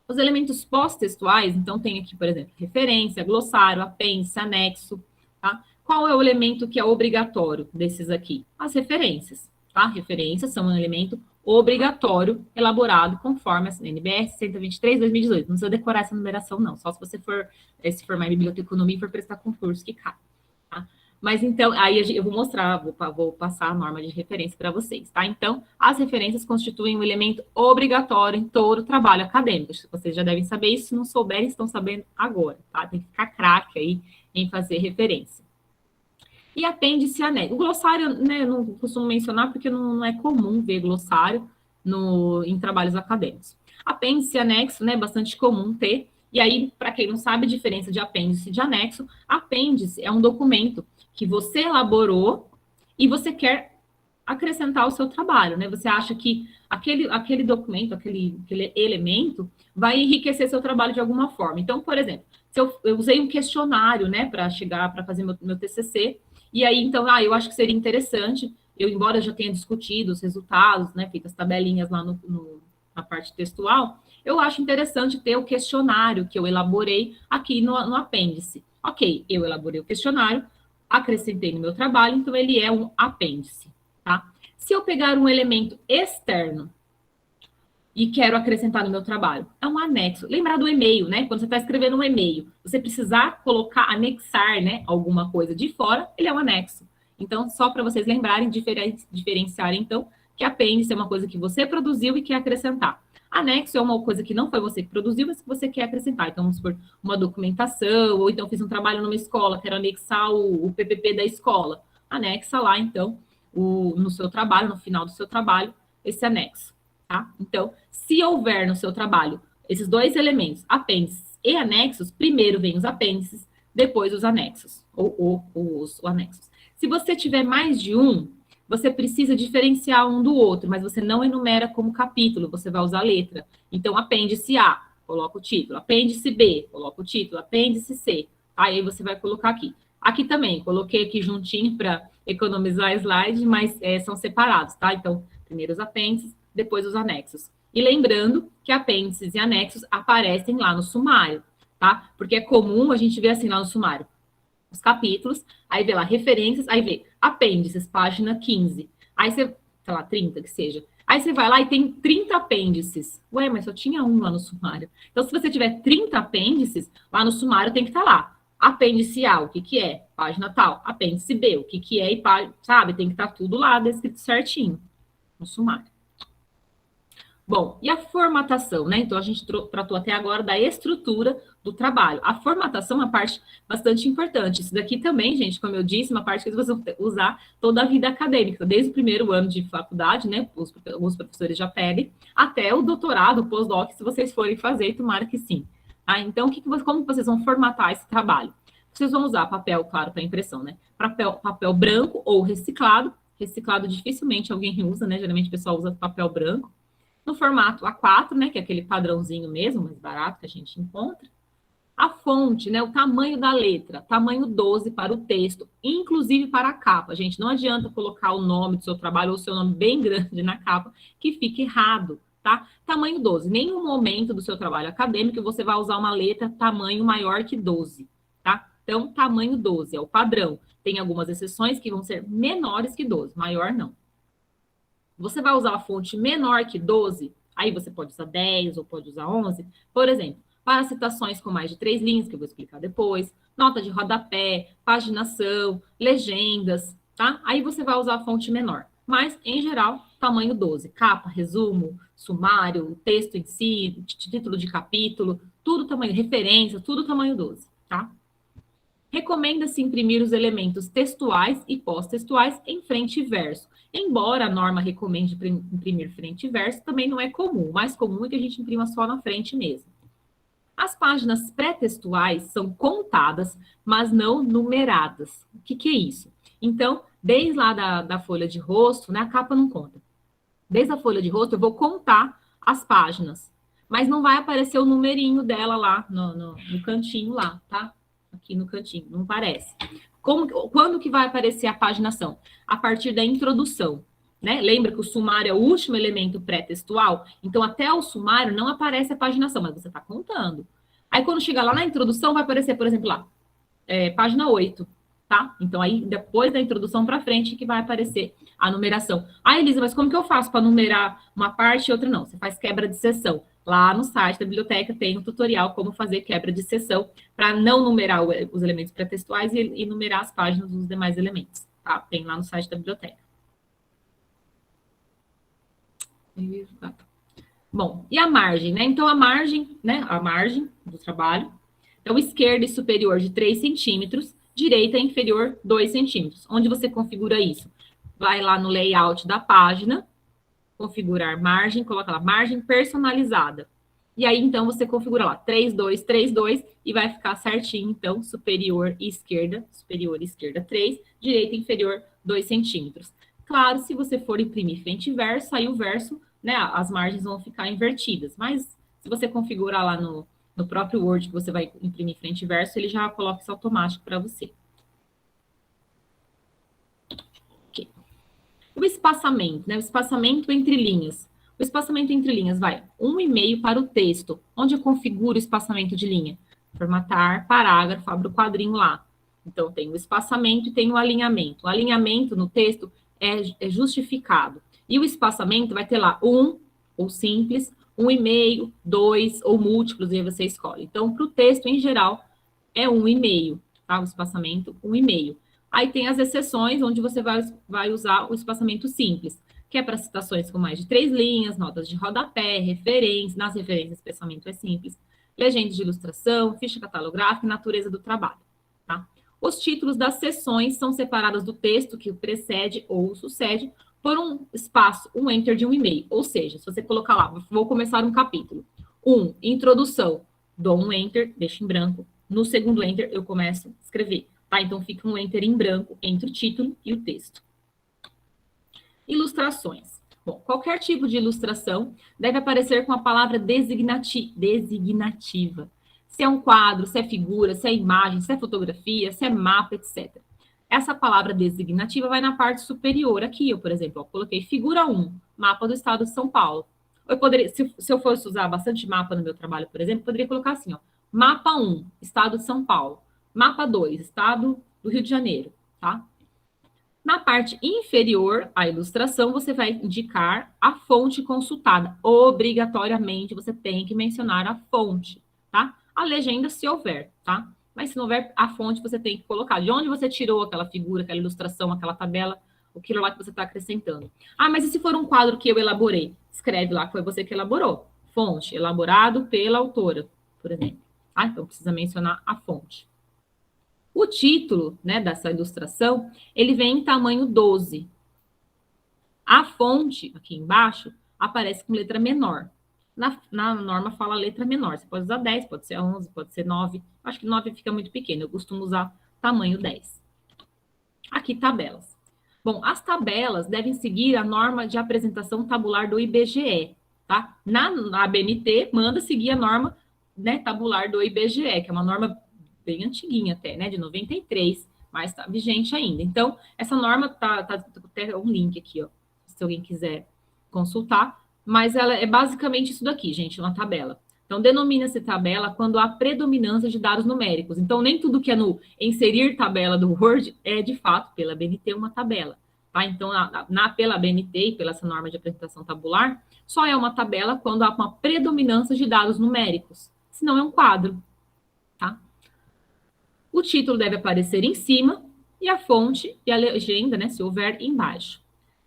Os elementos pós-textuais, então, tem aqui, por exemplo, referência, glossário, apêndice, anexo, tá? Qual é o elemento que é obrigatório desses aqui? As referências, tá? Referências são um elemento obrigatório elaborado conforme a NBR 123/2018. Não precisa decorar essa numeração, não. Só se você for se formar em biblioteconomia e for prestar concurso que cai, tá? Mas então, aí eu vou mostrar, vou passar a norma de referência para vocês, tá? Então, as referências constituem um elemento obrigatório em todo trabalho acadêmico. Vocês já devem saber isso, se não souberem, estão sabendo agora, tá? Tem que ficar craque aí em fazer referência. E apêndice e anexo. O glossário, né, eu não costumo mencionar porque não é comum ver glossário em trabalhos acadêmicos. Apêndice e anexo, né, bastante comum ter. E aí, para quem não sabe a diferença de apêndice e de anexo, apêndice é um documento que você elaborou e você quer acrescentar ao seu trabalho, né? Você acha que aquele documento, aquele elemento vai enriquecer seu trabalho de alguma forma. Então, por exemplo, se eu usei um questionário, né, para fazer meu TCC, e aí, então, eu acho que seria interessante, embora eu já tenha discutido os resultados, né, feito as tabelinhas lá na parte textual, eu acho interessante ter o questionário que eu elaborei aqui no apêndice. Ok, eu elaborei o questionário, acrescentei no meu trabalho, então ele é um apêndice, tá? Se eu pegar um elemento externo e quero acrescentar no meu trabalho, é um anexo. Lembrar do e-mail, né? Quando você está escrevendo um e-mail, você precisar anexar, né, alguma coisa de fora, ele é um anexo. Então, só para vocês lembrarem, diferenciarem, então, que apêndice é uma coisa que você produziu e quer acrescentar. Anexo é uma coisa que não foi você que produziu, mas que você quer acrescentar. Então, vamos supor, uma documentação, ou então fiz um trabalho numa escola, quero anexar o PPP da escola. Anexa lá, então, no seu trabalho, no final do seu trabalho, esse anexo, tá? Então, se houver no seu trabalho esses dois elementos, apêndices e anexos, primeiro vem os apêndices, depois os anexos, ou os anexos. Se você tiver mais de um, você precisa diferenciar um do outro, mas você não enumera como capítulo, você vai usar letra. Então, apêndice A, coloca o título. Apêndice B, coloca o título. Apêndice C. Aí você vai colocar aqui. Aqui também, coloquei aqui juntinho para economizar slide, mas são separados, tá? Então, primeiro os apêndices, depois os anexos. E lembrando que apêndices e anexos aparecem lá no sumário, tá? Porque é comum a gente ver assim lá no sumário. Os capítulos, aí vê lá referências, aí vê apêndices, página 15. Aí você, sei lá, 30 que seja. Aí você vai lá e tem 30 apêndices. Ué, mas só tinha um lá no sumário. Então, se você tiver 30 apêndices, lá no sumário tem que estar lá. Apêndice A, o que é? Página tal. Apêndice B, o que é? E sabe, tem que estar tudo lá descrito certinho no sumário. Bom, e a formatação, né? Então, a gente tratou até agora da estrutura do trabalho. A formatação é uma parte bastante importante. Isso daqui também, gente, como eu disse, uma parte que vocês vão usar toda a vida acadêmica, desde o primeiro ano de faculdade, né? Os professores já pedem, até o doutorado, o pós-doc, se vocês forem fazer, tomara que sim. Ah, então, como vocês vão formatar esse trabalho? Vocês vão usar papel, claro, para impressão, né? Papel branco ou reciclado. Reciclado dificilmente alguém usa, né? Geralmente o pessoal usa papel branco. No formato A4, né, que é aquele padrãozinho mesmo, mais barato que a gente encontra. A fonte, né, o tamanho da letra, tamanho 12 para o texto, inclusive para a capa. Gente, não adianta colocar o nome do seu trabalho ou o seu nome bem grande na capa, que fica errado, tá? Tamanho 12. Nenhum momento do seu trabalho acadêmico você vai usar uma letra tamanho maior que 12, tá? Então, tamanho 12 é o padrão. Tem algumas exceções que vão ser menores que 12, maior não. Você vai usar a fonte menor que 12, aí você pode usar 10 ou pode usar 11, por exemplo, para citações com mais de 3 linhas, que eu vou explicar depois, nota de rodapé, paginação, legendas, tá? Aí você vai usar a fonte menor. Mas, em geral, tamanho 12. Capa, resumo, sumário, texto em si, título de capítulo, tudo tamanho, referência, tudo tamanho 12, tá? Recomenda-se imprimir os elementos textuais e pós-textuais em frente e verso. Embora a norma recomende imprimir frente e verso, também não é comum. O mais comum é que a gente imprima só na frente mesmo. As páginas pré-textuais são contadas, mas não numeradas. O que é isso? Então, desde lá da folha de rosto, né, a capa não conta. Desde a folha de rosto, eu vou contar as páginas, mas não vai aparecer o numerinho dela lá no cantinho lá, tá? Aqui no cantinho, não aparece. Quando que vai aparecer a paginação? A partir da introdução, né? Lembra que o sumário é o último elemento pré-textual? Então, até o sumário não aparece a paginação, mas você está contando. Aí, quando chegar lá na introdução, vai aparecer, por exemplo, lá, página 8, tá? Então, aí, depois da introdução para frente, que vai aparecer a numeração. Ah, Elisa, mas como que eu faço para numerar uma parte e outra não? Você faz quebra de seção. Lá no site da biblioteca tem um tutorial como fazer quebra de seção para não numerar os elementos pré-textuais e numerar as páginas dos demais elementos, tá? Tem lá no site da biblioteca. Bom, e a margem, né? Então, a margem, né? A margem do trabalho. Então, esquerda e superior de 3 centímetros, direita e inferior 2 centímetros. Onde você configura isso? Vai lá no layout da página, configurar margem, coloca lá, margem personalizada. E aí, então, você configura lá, 3, 2, 3, 2, e vai ficar certinho, então, superior e esquerda 3, direita e inferior 2 centímetros. Claro, se você for imprimir frente e verso, aí o verso, né, as margens vão ficar invertidas, mas se você configurar lá no próprio Word que você vai imprimir frente e verso, ele já coloca isso automático para você. Okay. O espaçamento, né? O espaçamento entre linhas. O espaçamento entre linhas vai 1,5 para o texto. Onde eu configuro o espaçamento de linha? Formatar, parágrafo, abro o quadrinho lá. Então, tem o espaçamento e tem o alinhamento. O alinhamento no texto é justificado. E o espaçamento vai ter lá 1, ou simples, 1,5, 2 ou múltiplos, e aí você escolhe. Então, para o texto, em geral, é 1,5, tá? O espaçamento, 1,5. Aí tem as exceções, onde você vai usar o espaçamento simples, que é para citações com mais de 3 linhas, notas de rodapé, referências, nas referências, o espaçamento é simples, legendas de ilustração, ficha catalográfica e natureza do trabalho, tá? Os títulos das seções são separados do texto que o precede ou sucede por um espaço, um enter de 1,5. Ou seja, se você colocar lá, vou começar um capítulo. 1, introdução, dou um enter, deixo em branco. No segundo enter, eu começo a escrever. Tá? Então, fica um enter em branco entre o título e o texto. Ilustrações. Bom, qualquer tipo de ilustração deve aparecer com a palavra designativa. Se é um quadro, se é figura, se é imagem, se é fotografia, se é mapa, etc. Essa palavra designativa vai na parte superior aqui. Eu, por exemplo, coloquei figura 1, mapa do estado de São Paulo. Eu poderia, se eu fosse usar bastante mapa no meu trabalho, por exemplo, poderia colocar assim, ó, mapa 1, estado de São Paulo. Mapa 2, estado do Rio de Janeiro, tá? Na parte inferior, a ilustração, você vai indicar a fonte consultada. Obrigatoriamente, você tem que mencionar a fonte, tá? A legenda, se houver, tá? Mas se não houver a fonte, você tem que colocar de onde você tirou aquela figura, aquela ilustração, aquela tabela, aquilo lá que você está acrescentando. Ah, mas e se for um quadro que eu elaborei? Escreve lá que foi você que elaborou. Fonte, elaborado pela autora, por exemplo. Ah, então precisa mencionar a fonte. O título, né, dessa ilustração, ele vem em tamanho 12. A fonte, aqui embaixo, aparece com letra menor. Na norma fala letra menor. Você pode usar 10, pode ser 11, pode ser 9. Acho que 9 fica muito pequeno. Eu costumo usar tamanho 10. Aqui, tabelas. Bom, as tabelas devem seguir a norma de apresentação tabular do IBGE, tá? Na ABNT, manda seguir a norma, né, tabular do IBGE, que é uma norma bem antiguinha até, né, de 93, mas está vigente ainda. Então, essa norma tá até um link aqui, ó, se alguém quiser consultar, mas ela é basicamente isso daqui, gente, uma tabela. Então, denomina-se tabela quando há predominância de dados numéricos. Então, nem tudo que é no inserir tabela do Word é, de fato, pela BNT, uma tabela. Tá? Então, pela BNT e pela essa norma de apresentação tabular, só é uma tabela quando há uma predominância de dados numéricos. Senão, é um quadro. Tá? O título deve aparecer em cima e a fonte e a legenda, né, se houver, embaixo.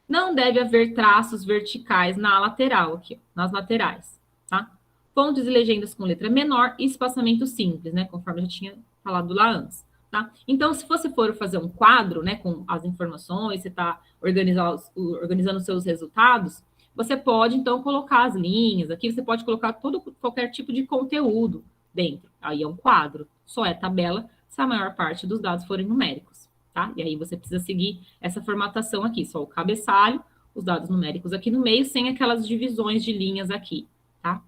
Não deve haver traços verticais na lateral, aqui, nas laterais. Tá? Fontes e legendas com letra menor e espaçamento simples, né? Conforme eu já tinha falado lá antes, tá? Então, se você for fazer um quadro, né, com as informações, você está organizando os seus resultados, você pode, então, colocar as linhas. Aqui você pode colocar qualquer tipo de conteúdo, dentro? Aí é um quadro. Só é tabela se a maior parte dos dados forem numéricos, tá? E aí você precisa seguir essa formatação aqui, só o cabeçalho, os dados numéricos aqui no meio, sem aquelas divisões de linhas aqui, tá?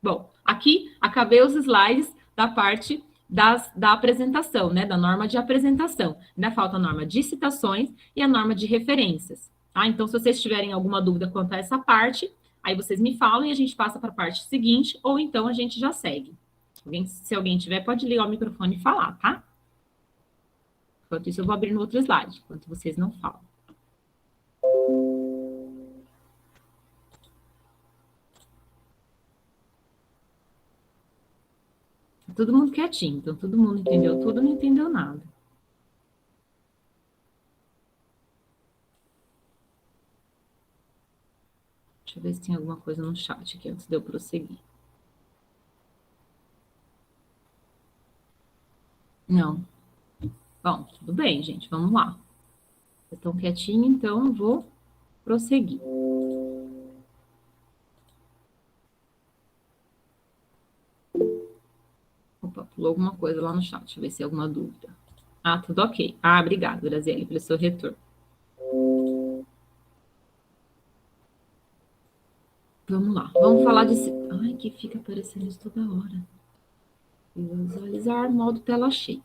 Bom, aqui acabei os slides da parte da apresentação, né? Da norma de apresentação. Ainda falta a norma de citações e a norma de referências, tá? Então, se vocês tiverem alguma dúvida quanto a essa parte, aí vocês me falam e a gente passa para a parte seguinte, ou então a gente já segue. Se alguém tiver, pode ligar o microfone e falar, tá? Enquanto isso, eu vou abrir no outro slide, enquanto vocês não falam. Todo mundo quietinho, então todo mundo entendeu tudo, não entendeu nada. Deixa eu ver se tem alguma coisa no chat aqui antes de eu prosseguir. Não. Bom, tudo bem, gente, vamos lá. Vocês estão quietinhos, então eu vou prosseguir. Opa, pulou alguma coisa lá no chat, deixa eu ver se tem alguma dúvida. Ah, tudo ok. Ah, obrigada, Graziele, pelo seu retorno. Vamos lá, vamos falar de... Ai, que fica aparecendo isso toda hora. Visualizar, modo tela cheia.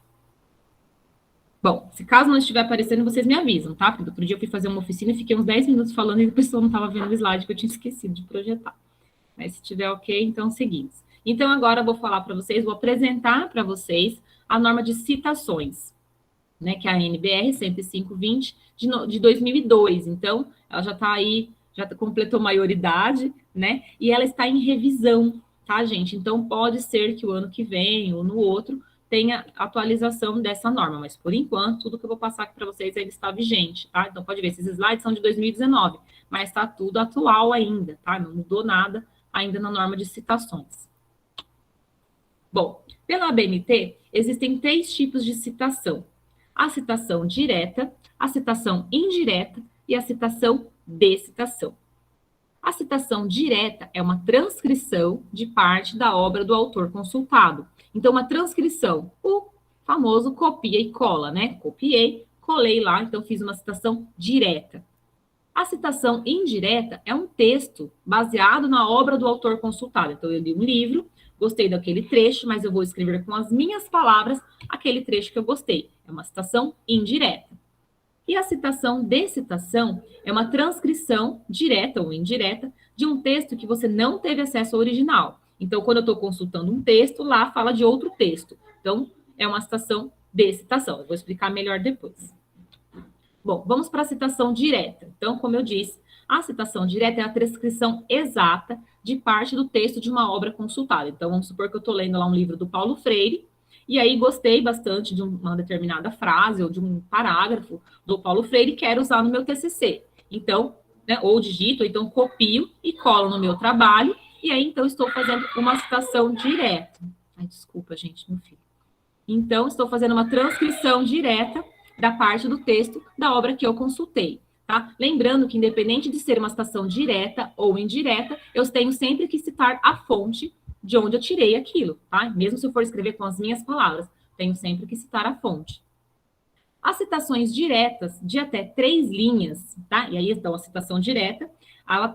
Bom, se caso não estiver aparecendo, vocês me avisam, tá? Porque outro dia eu fui fazer uma oficina e fiquei uns 10 minutos falando e a pessoa não estava vendo o slide que eu tinha esquecido de projetar. Mas se tiver ok, então seguimos. Então, agora eu vou falar para vocês, vou apresentar para vocês a norma de citações, né? Que é a NBR 10520 de 2002. Então, ela já está aí, já completou maioridade, né? E ela está em revisão, tá, gente? Então, pode ser que o ano que vem ou no outro tenha atualização dessa norma, mas por enquanto, tudo que eu vou passar aqui para vocês ainda está vigente, tá? Então, pode ver, esses slides são de 2019, mas está tudo atual ainda, tá? Não mudou nada ainda na norma de citações. Bom, pela ABNT, existem 3 tipos de citação: a citação direta, a citação indireta e a citação de citação. A citação direta é uma transcrição de parte da obra do autor consultado. Então, uma transcrição, o famoso copia e cola, né? Copiei, colei lá, então fiz uma citação direta. A citação indireta é um texto baseado na obra do autor consultado. Então, eu li um livro, gostei daquele trecho, mas eu vou escrever com as minhas palavras aquele trecho que eu gostei. É uma citação indireta. E a citação de citação é uma transcrição direta ou indireta de um texto que você não teve acesso ao original. Então, quando eu estou consultando um texto, lá fala de outro texto. Então, é uma citação de citação. Eu vou explicar melhor depois. Bom, vamos para a citação direta. Então, como eu disse, a citação direta é a transcrição exata de parte do texto de uma obra consultada. Então, vamos supor que eu estou lendo lá um livro do Paulo Freire, e aí gostei bastante de uma determinada frase ou de um parágrafo do Paulo Freire e quero usar no meu TCC. Então, né, ou digito, ou então copio e colo no meu trabalho, e aí, então, estou fazendo uma citação direta. Ai, desculpa, gente, meu filho. Então, estou fazendo uma transcrição direta da parte do texto da obra que eu consultei, tá? Lembrando que, independente de ser uma citação direta ou indireta, eu tenho sempre que citar a fonte de onde eu tirei aquilo, tá? Mesmo se eu for escrever com as minhas palavras, tenho sempre que citar a fonte. As citações diretas de até 3 linhas, tá? E aí, então, a citação direta,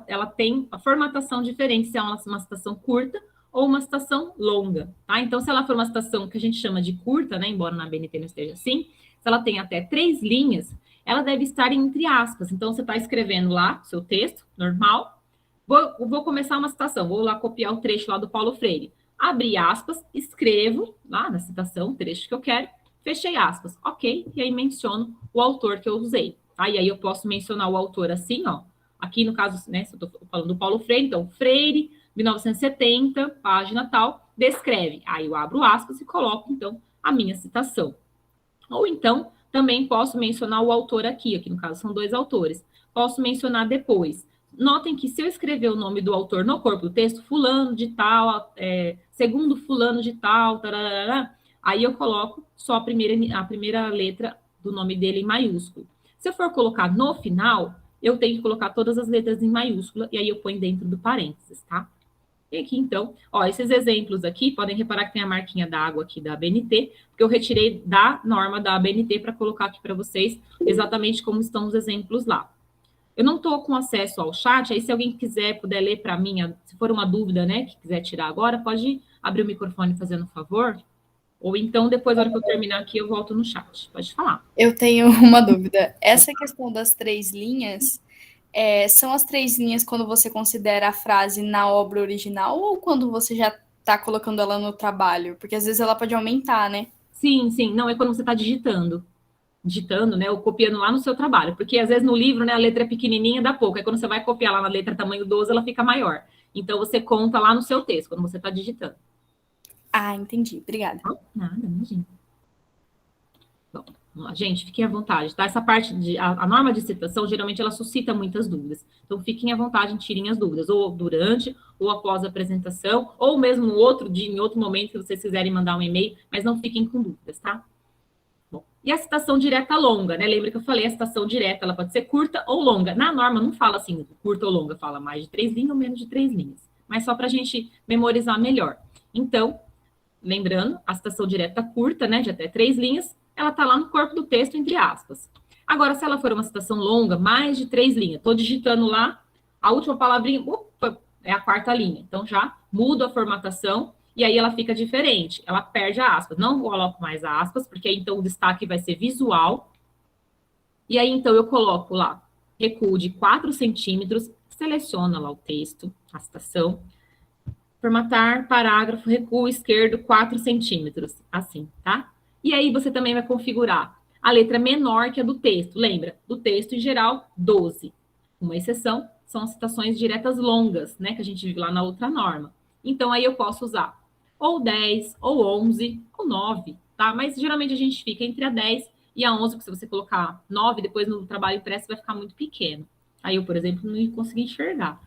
ela tem a formatação diferente se é uma citação curta ou uma citação longa, tá? Então, se ela for uma citação que a gente chama de curta, né? Embora na BNT não esteja assim, se ela tem até 3 linhas, ela deve estar entre aspas. Então, você está escrevendo lá seu texto, normal. Vou começar uma citação, vou lá copiar o trecho lá do Paulo Freire. Abri aspas, escrevo lá na citação, o trecho que eu quero, fechei aspas, ok, e aí menciono o autor que eu usei. Tá? E aí eu posso mencionar o autor assim, ó. Aqui, no caso, né, se eu estou falando do Paulo Freire, então, Freire, 1970, página tal, descreve. Aí eu abro aspas e coloco, então, a minha citação. Ou então, também posso mencionar o autor aqui no caso são 2 autores. Posso mencionar depois. Notem que se eu escrever o nome do autor no corpo do texto, fulano de tal, segundo fulano de tal, tararara, aí eu coloco só a primeira letra do nome dele em maiúsculo. Se eu for colocar no final, eu tenho que colocar todas as letras em maiúscula, e aí eu ponho dentro do parênteses, tá? E aqui, então, ó, esses exemplos aqui, podem reparar que tem a marquinha da água aqui da ABNT, porque eu retirei da norma da ABNT para colocar aqui para vocês exatamente como estão os exemplos lá. Eu não estou com acesso ao chat, aí se alguém quiser, puder ler para mim, se for uma dúvida, né, que quiser tirar agora, pode abrir o microfone fazendo favor, ou então depois, na hora que eu terminar aqui, eu volto no chat. Pode falar. Eu tenho uma dúvida. Essa questão das 3 linhas, são as 3 linhas quando você considera a frase na obra original ou quando você já está colocando ela no trabalho? Porque às vezes ela pode aumentar, né? Sim, não, é quando você está digitando, né, ou copiando lá no seu trabalho, porque às vezes no livro, né, a letra é pequenininha, dá pouco, aí quando você vai copiar lá na letra tamanho 12, ela fica maior. Então, você conta lá no seu texto, quando você está digitando. Ah, entendi. Obrigada. Nada, imagina. Bom, vamos lá, gente, fiquem à vontade, tá? Essa parte a norma de citação, geralmente, ela suscita muitas dúvidas. Então, fiquem à vontade, tirem as dúvidas, ou durante, ou após a apresentação, ou mesmo no outro dia, em outro momento, que vocês quiserem mandar um e-mail, mas não fiquem com dúvidas, tá? Bom, e a citação direta longa, né? Lembra que eu falei, a citação direta, ela pode ser curta ou longa. Na norma, não fala assim, curta ou longa, fala mais de 3 linhas ou menos de 3 linhas. Mas só para a gente memorizar melhor. Então, lembrando, a citação direta curta, né, de até 3 linhas, ela está lá no corpo do texto, entre aspas. Agora, se ela for uma citação longa, mais de 3 linhas, estou digitando lá, a última palavrinha, opa, é a 4ª linha. Então, já mudo a formatação e aí ela fica diferente. Ela perde a aspas. Não coloco mais a aspas, porque aí, então, o destaque vai ser visual. E aí, então, eu coloco lá, recuo de 4 centímetros, seleciono lá o texto, a citação, formatar, parágrafo, recuo esquerdo 4 centímetros, assim, tá? E aí você também vai configurar a letra menor que a do texto. Lembra? Do texto, em geral, 12. Uma exceção são as citações diretas longas, né? Que a gente viu lá na outra norma. Então, aí eu posso usar ou 10, ou 11, ou 9, tá? Mas, geralmente, a gente fica entre a 10 e a 11, porque se você colocar 9, depois no trabalho impresso vai ficar muito pequeno. Aí eu, por exemplo, não ia conseguir enxergar.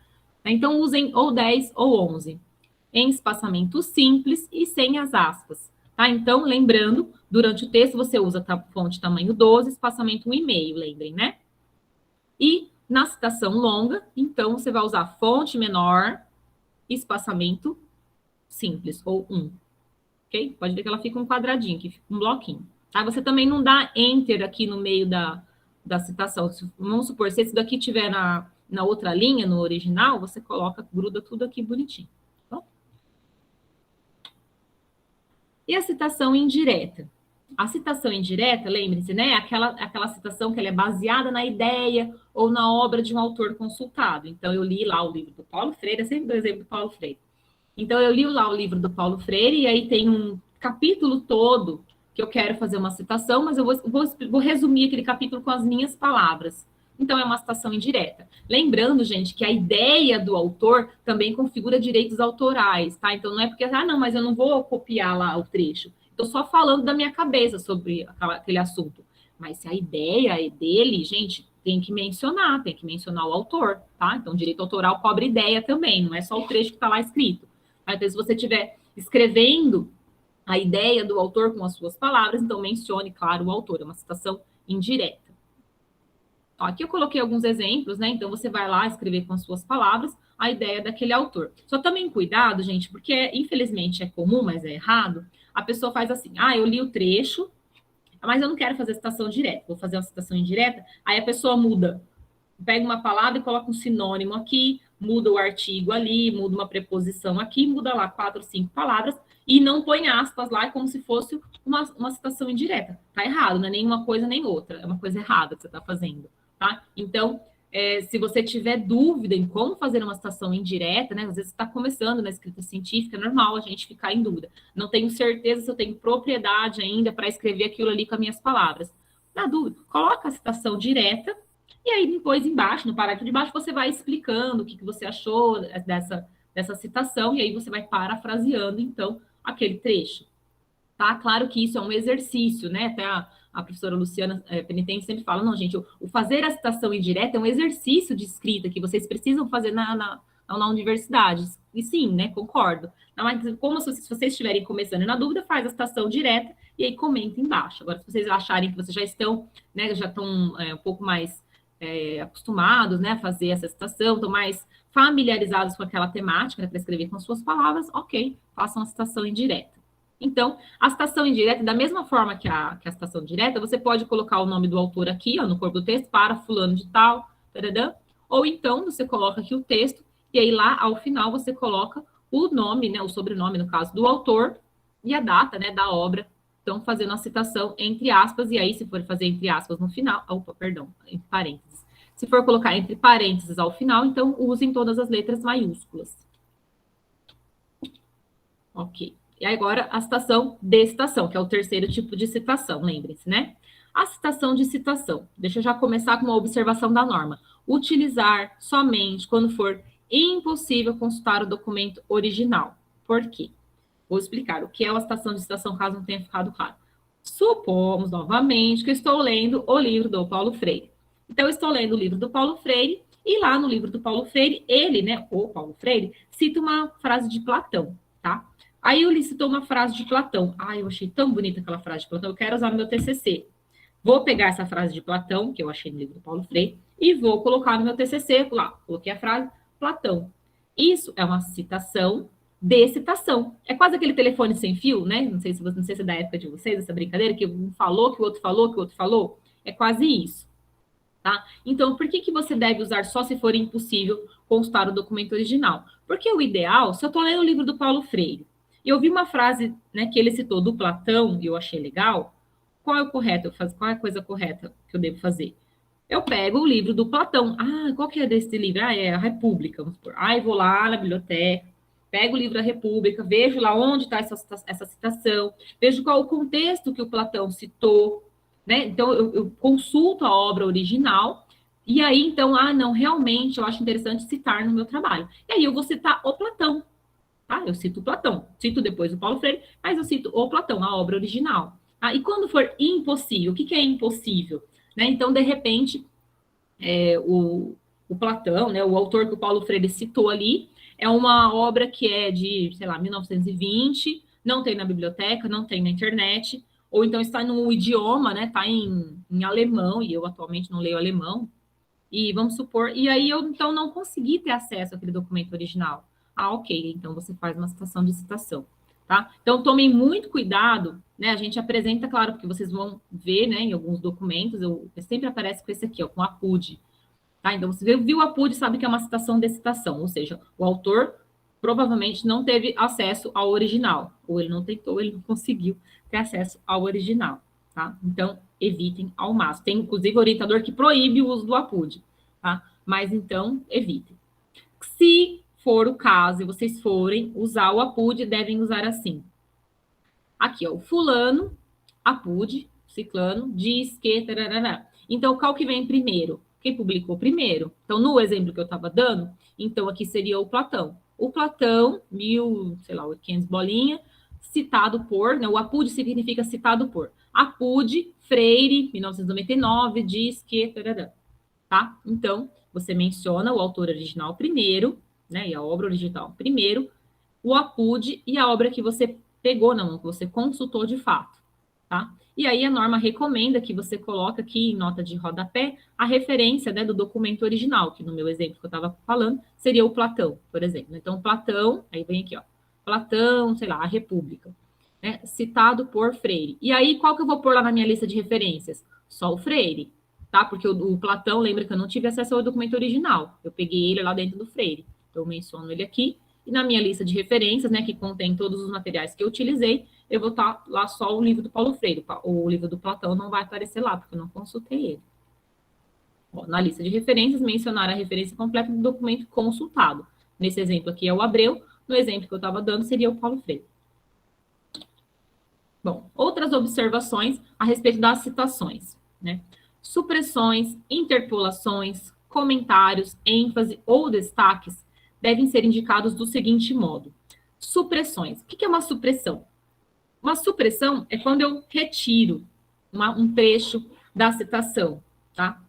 Então, usem ou 10 ou 11 em espaçamento simples e sem as aspas, tá? Então, lembrando, durante o texto você usa fonte tamanho 12, espaçamento 1,5, lembrem, né? E na citação longa, então, você vai usar fonte menor, espaçamento simples, ou 1, ok? Pode ver que ela fica um quadradinho, que fica um bloquinho. Tá? Você também não dá enter aqui no meio da citação. Vamos supor, se esse daqui estiver na outra linha, no original, você coloca, gruda tudo aqui bonitinho. E a citação indireta? A citação indireta, lembre-se, né? Aquela citação que ela é baseada na ideia ou na obra de um autor consultado. Então, eu li lá o livro do Paulo Freire, eu sempre dou exemplo do Paulo Freire. Então, eu li lá o livro do Paulo Freire, e aí tem um capítulo todo que eu quero fazer uma citação, mas eu vou resumir aquele capítulo com as minhas palavras. Então, é uma citação indireta. Lembrando, gente, que a ideia do autor também configura direitos autorais, tá? Então, não é porque, não, mas eu não vou copiar lá o trecho. Estou só falando da minha cabeça sobre aquele assunto. Mas se a ideia é dele, gente, tem que mencionar o autor, tá? Então, direito autoral cobre ideia também, não é só o trecho que está lá escrito. Então, se você estiver escrevendo a ideia do autor com as suas palavras, então mencione, claro, o autor. É uma citação indireta. Ó, aqui eu coloquei alguns exemplos, né? Então, você vai lá escrever com as suas palavras a ideia daquele autor. Só tomem cuidado, gente, porque, infelizmente, é comum, mas é errado. A pessoa faz assim, eu li o trecho, mas eu não quero fazer citação direta, vou fazer uma citação indireta. Aí a pessoa muda, pega uma palavra e coloca um sinônimo aqui, muda o artigo ali, muda uma preposição aqui, muda lá 4, 5 palavras, e não põe aspas lá, como se fosse uma citação indireta. Tá errado, não é nenhuma coisa nem outra, é uma coisa errada que você está fazendo. Tá? Então, se você tiver dúvida em como fazer uma citação indireta, né? Às vezes você está começando na escrita científica, é normal a gente ficar em dúvida. Não tenho certeza se eu tenho propriedade ainda para escrever aquilo ali com as minhas palavras. Na dúvida, coloca a citação direta e aí depois embaixo, no parágrafo de baixo, você vai explicando o que você achou dessa citação e aí você vai parafraseando, então, aquele trecho. Tá? Claro que isso é um exercício, né? Até a professora Luciana Penitente sempre fala, não, gente, o fazer a citação indireta é um exercício de escrita que vocês precisam fazer na universidade. E sim, né? Concordo. Mas como se vocês estiverem começando na dúvida, faz a citação direta e aí comenta embaixo. Agora, se vocês acharem que vocês já estão, né, já estão um pouco mais acostumados, né, a fazer essa citação, estão mais familiarizados com aquela temática, né, para escrever com suas palavras, ok, façam a citação indireta. Então, a citação indireta, da mesma forma que a citação direta, você pode colocar o nome do autor aqui, ó, no corpo do texto, para fulano de tal, taradã, ou então você coloca aqui o texto, e aí lá ao final você coloca o nome, né, o sobrenome, no caso, do autor, e a data, né, da obra. Então, fazendo a citação entre aspas, e aí, se for fazer entre aspas no final, entre parênteses. Se for colocar entre parênteses ao final, então usem todas as letras maiúsculas. Ok. E agora a citação de citação, que é o terceiro tipo de citação, lembrem-se, né? A citação de citação. Deixa eu já começar com uma observação da norma. Utilizar somente quando for impossível consultar o documento original. Por quê? Vou explicar o que é a citação de citação, caso não tenha ficado claro. Supomos, novamente, que eu estou lendo o livro do Paulo Freire. Então, eu estou lendo o livro do Paulo Freire, e lá no livro do Paulo Freire, ele, né, o Paulo Freire, cita uma frase de Platão, tá? Aí ele citou uma frase de Platão. Eu achei tão bonita aquela frase de Platão, eu quero usar no meu TCC. Vou pegar essa frase de Platão, que eu achei no livro do Paulo Freire, e vou colocar no meu TCC, lá, coloquei a frase Platão. Isso é uma citação de citação. É quase aquele telefone sem fio, né? Não sei se é da época de vocês, essa brincadeira, que um falou, que o outro falou, que o outro falou. É quase isso, tá? Então, por que você deve usar só se for impossível constar o documento original? Porque o ideal, se eu estou lendo o livro do Paulo Freire, e eu vi uma frase, né, que ele citou do Platão, e eu achei legal, qual é o correto? Qual é a coisa correta que eu devo fazer? Eu pego o livro do Platão. Qual que é desse livro? É a República, vamos supor. Eu vou lá na biblioteca, pego o livro da República, vejo lá onde está essa citação, vejo qual o contexto que o Platão citou, né? Então, eu consulto a obra original, e aí, então, não, realmente, eu acho interessante citar no meu trabalho. E aí, eu vou citar o Platão, tá? Eu cito o Platão, cito depois o Paulo Freire, mas eu cito o Platão, a obra original. E quando for impossível, o que é impossível? Né? Então, de repente, o Platão, né, o autor que o Paulo Freire citou ali, é uma obra que é de, sei lá, 1920, não tem na biblioteca, não tem na internet, ou então está no idioma, né, está em alemão, e eu atualmente não leio alemão, e vamos supor, e aí eu então não consegui ter acesso àquele documento original. Ok, então você faz uma citação de citação, tá? Então tomem muito cuidado, né? A gente apresenta, claro, porque vocês vão ver, né, em alguns documentos, eu sempre aparece com esse aqui, ó, com a PUD, tá? Então você viu a PUD, sabe que é uma citação de citação, ou seja, o autor provavelmente não teve acesso ao original, ou ele não tentou, ele não conseguiu ter acesso ao original, tá? Então, evitem ao máximo. Tem, inclusive, orientador que proíbe o uso do APUD, tá? Mas, então, evitem. Se for o caso e vocês forem usar o APUD, devem usar assim. Aqui, ó, o fulano, APUD, ciclano, diz que... Tarará. Então, qual que vem primeiro? Quem publicou primeiro? Então, no exemplo que eu estava dando, então aqui seria o Platão. O Platão, 1500 bolinha, citado por, né, o APUD significa citado por. APUD, Freire, 1999, diz que... Tarará, tá? Então, você menciona o autor original primeiro, né, e a obra original primeiro, o APUD e a obra que você pegou na mão, que você consultou de fato, tá? E aí a norma recomenda que você coloque aqui em nota de rodapé a referência, né, do documento original, que no meu exemplo que eu estava falando seria o Platão, por exemplo. Então, Platão, aí vem aqui, ó, Platão, sei lá, a República, né, citado por Freire. E aí, qual que eu vou pôr lá na minha lista de referências? Só o Freire, tá? Porque o Platão, lembra que eu não tive acesso ao documento original, eu peguei ele lá dentro do Freire. Então, eu menciono ele aqui, e na minha lista de referências, né, que contém todos os materiais que eu utilizei, eu vou estar lá só o livro do Paulo Freire. O livro do Platão não vai aparecer lá, porque eu não consultei ele. Ó, na lista de referências, mencionar a referência completa do documento consultado. Nesse exemplo aqui é o Abreu, no exemplo que eu estava dando seria o Paulo Freire. Bom, outras observações a respeito das citações, né? Supressões, interpolações, comentários, ênfase ou destaques devem ser indicados do seguinte modo. Supressões. O que é uma supressão? Uma supressão é quando eu retiro um trecho da citação, tá?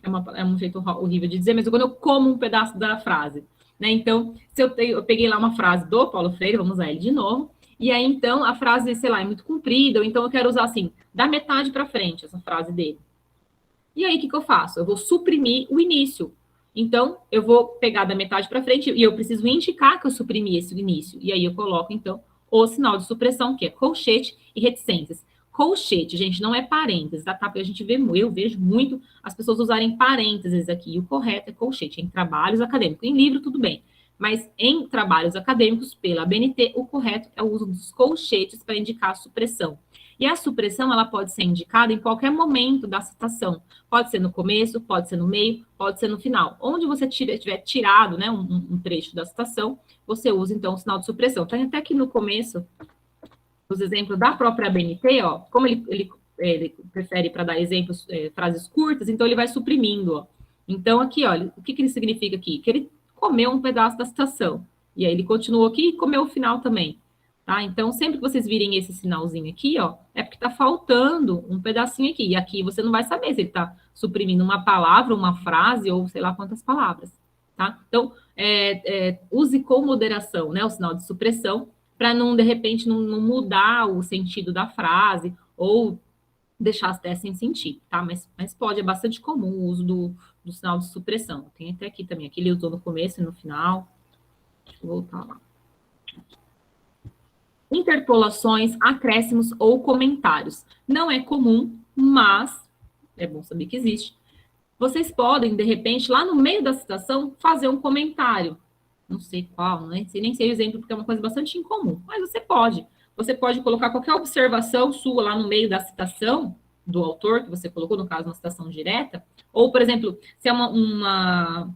É um jeito horrível de dizer, mas é quando eu como um pedaço da frase, né? Então, se eu peguei lá uma frase do Paulo Freire, vamos usar ele de novo, e aí, então, a frase, sei lá, é muito comprida, ou então eu quero usar, assim, da metade para frente, essa frase dele. E aí, o que eu faço? Eu vou suprimir o início. Então, eu vou pegar da metade para frente e eu preciso indicar que eu suprimi esse início. E aí, eu coloco, então, o sinal de supressão, que é colchete e reticências. Colchete, gente, não é parênteses, tá? Porque a gente vê, eu vejo muito as pessoas usarem parênteses aqui. E o correto é colchete, em trabalhos acadêmicos. Em livro, tudo bem. Mas em trabalhos acadêmicos, pela ABNT, o correto é o uso dos colchetes para indicar a supressão. E a supressão, ela pode ser indicada em qualquer momento da citação. Pode ser no começo, pode ser no meio, pode ser no final. Onde você tiver tirado, né, um trecho da citação, você usa, então, o sinal de supressão. Então, até aqui no começo, os exemplos da própria ABNT, ó, como ele prefere para dar exemplos, frases curtas, então ele vai suprimindo, ó. Então, aqui, olha, o que ele significa aqui? Que ele comeu um pedaço da citação. E aí ele continuou aqui e comeu o final também. Tá? Então, sempre que vocês virem esse sinalzinho aqui, ó, é porque está faltando um pedacinho aqui. E aqui você não vai saber se ele está suprimindo uma palavra, uma frase ou sei lá quantas palavras. Tá? Então, use com moderação, né, o sinal de supressão, para não, de repente, não mudar o sentido da frase ou deixar até sem sentido, tá? Mas pode, é bastante comum o uso do sinal de supressão. Tem até aqui também. Aqui ele usou no começo e no final. Deixa eu voltar lá. Interpolações, acréscimos ou comentários. Não é comum, mas é bom saber que existe. Vocês podem, de repente, lá no meio da citação, fazer um comentário. Não sei qual, nem sei o exemplo, porque é uma coisa bastante incomum. Mas você pode. Você pode colocar qualquer observação sua lá no meio da citação do autor, que você colocou, no caso, uma citação direta. Ou, por exemplo, se é um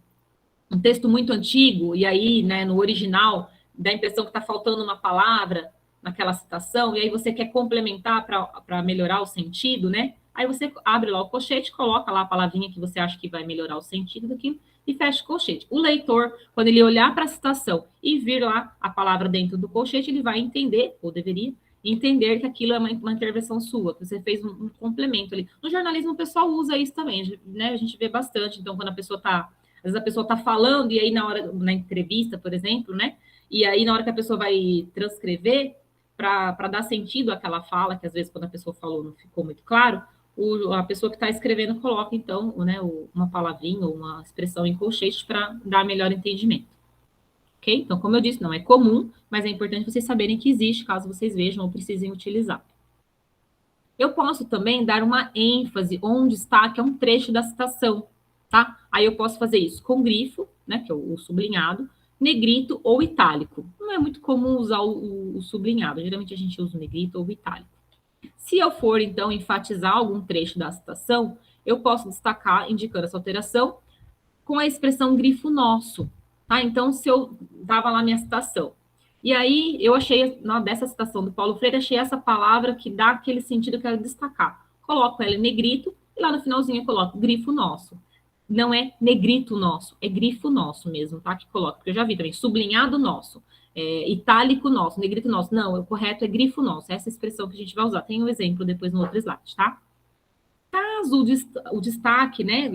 texto muito antigo, e aí, né, no original, dá a impressão que está faltando uma palavra naquela citação, e aí você quer complementar para melhorar o sentido, né? Aí você abre lá o colchete, coloca lá a palavrinha que você acha que vai melhorar o sentido daquilo e fecha o colchete. O leitor, quando ele olhar para a citação e vir lá a palavra dentro do colchete, ele vai entender, ou deveria entender, que aquilo é uma intervenção sua, que você fez um complemento ali. No jornalismo, o pessoal usa isso também, né? A gente vê bastante. Então, quando a pessoa está... Às vezes a pessoa está falando e aí na entrevista, por exemplo, né? E aí na hora que a pessoa vai transcrever, para dar sentido àquela fala, que às vezes quando a pessoa falou não ficou muito claro, a pessoa que está escrevendo coloca, então, né, uma palavrinha ou uma expressão em colchete para dar melhor entendimento. Ok? Então, como eu disse, não é comum, mas é importante vocês saberem que existe, caso vocês vejam ou precisem utilizar. Eu posso também dar uma ênfase ou um destaque a um trecho da citação, tá? Aí eu posso fazer isso com grifo, né, que é o sublinhado, negrito ou itálico. Não é muito comum usar o sublinhado, geralmente a gente usa o negrito ou o itálico. Se eu for, então, enfatizar algum trecho da citação, eu posso destacar, indicando essa alteração, com a expressão grifo nosso, tá? Então, se eu dava lá minha citação, e aí eu achei, dessa citação do Paulo Freire, achei essa palavra que dá aquele sentido que eu quero destacar. Coloco ela em negrito, e lá no finalzinho eu coloco grifo nosso. Não é negrito nosso, é grifo nosso mesmo, tá? Que coloca, porque eu já vi também, sublinhado nosso, itálico nosso, negrito nosso. Não, o correto é grifo nosso, essa expressão que a gente vai usar. Tem um exemplo depois no outro slide, tá? Caso o destaque, né,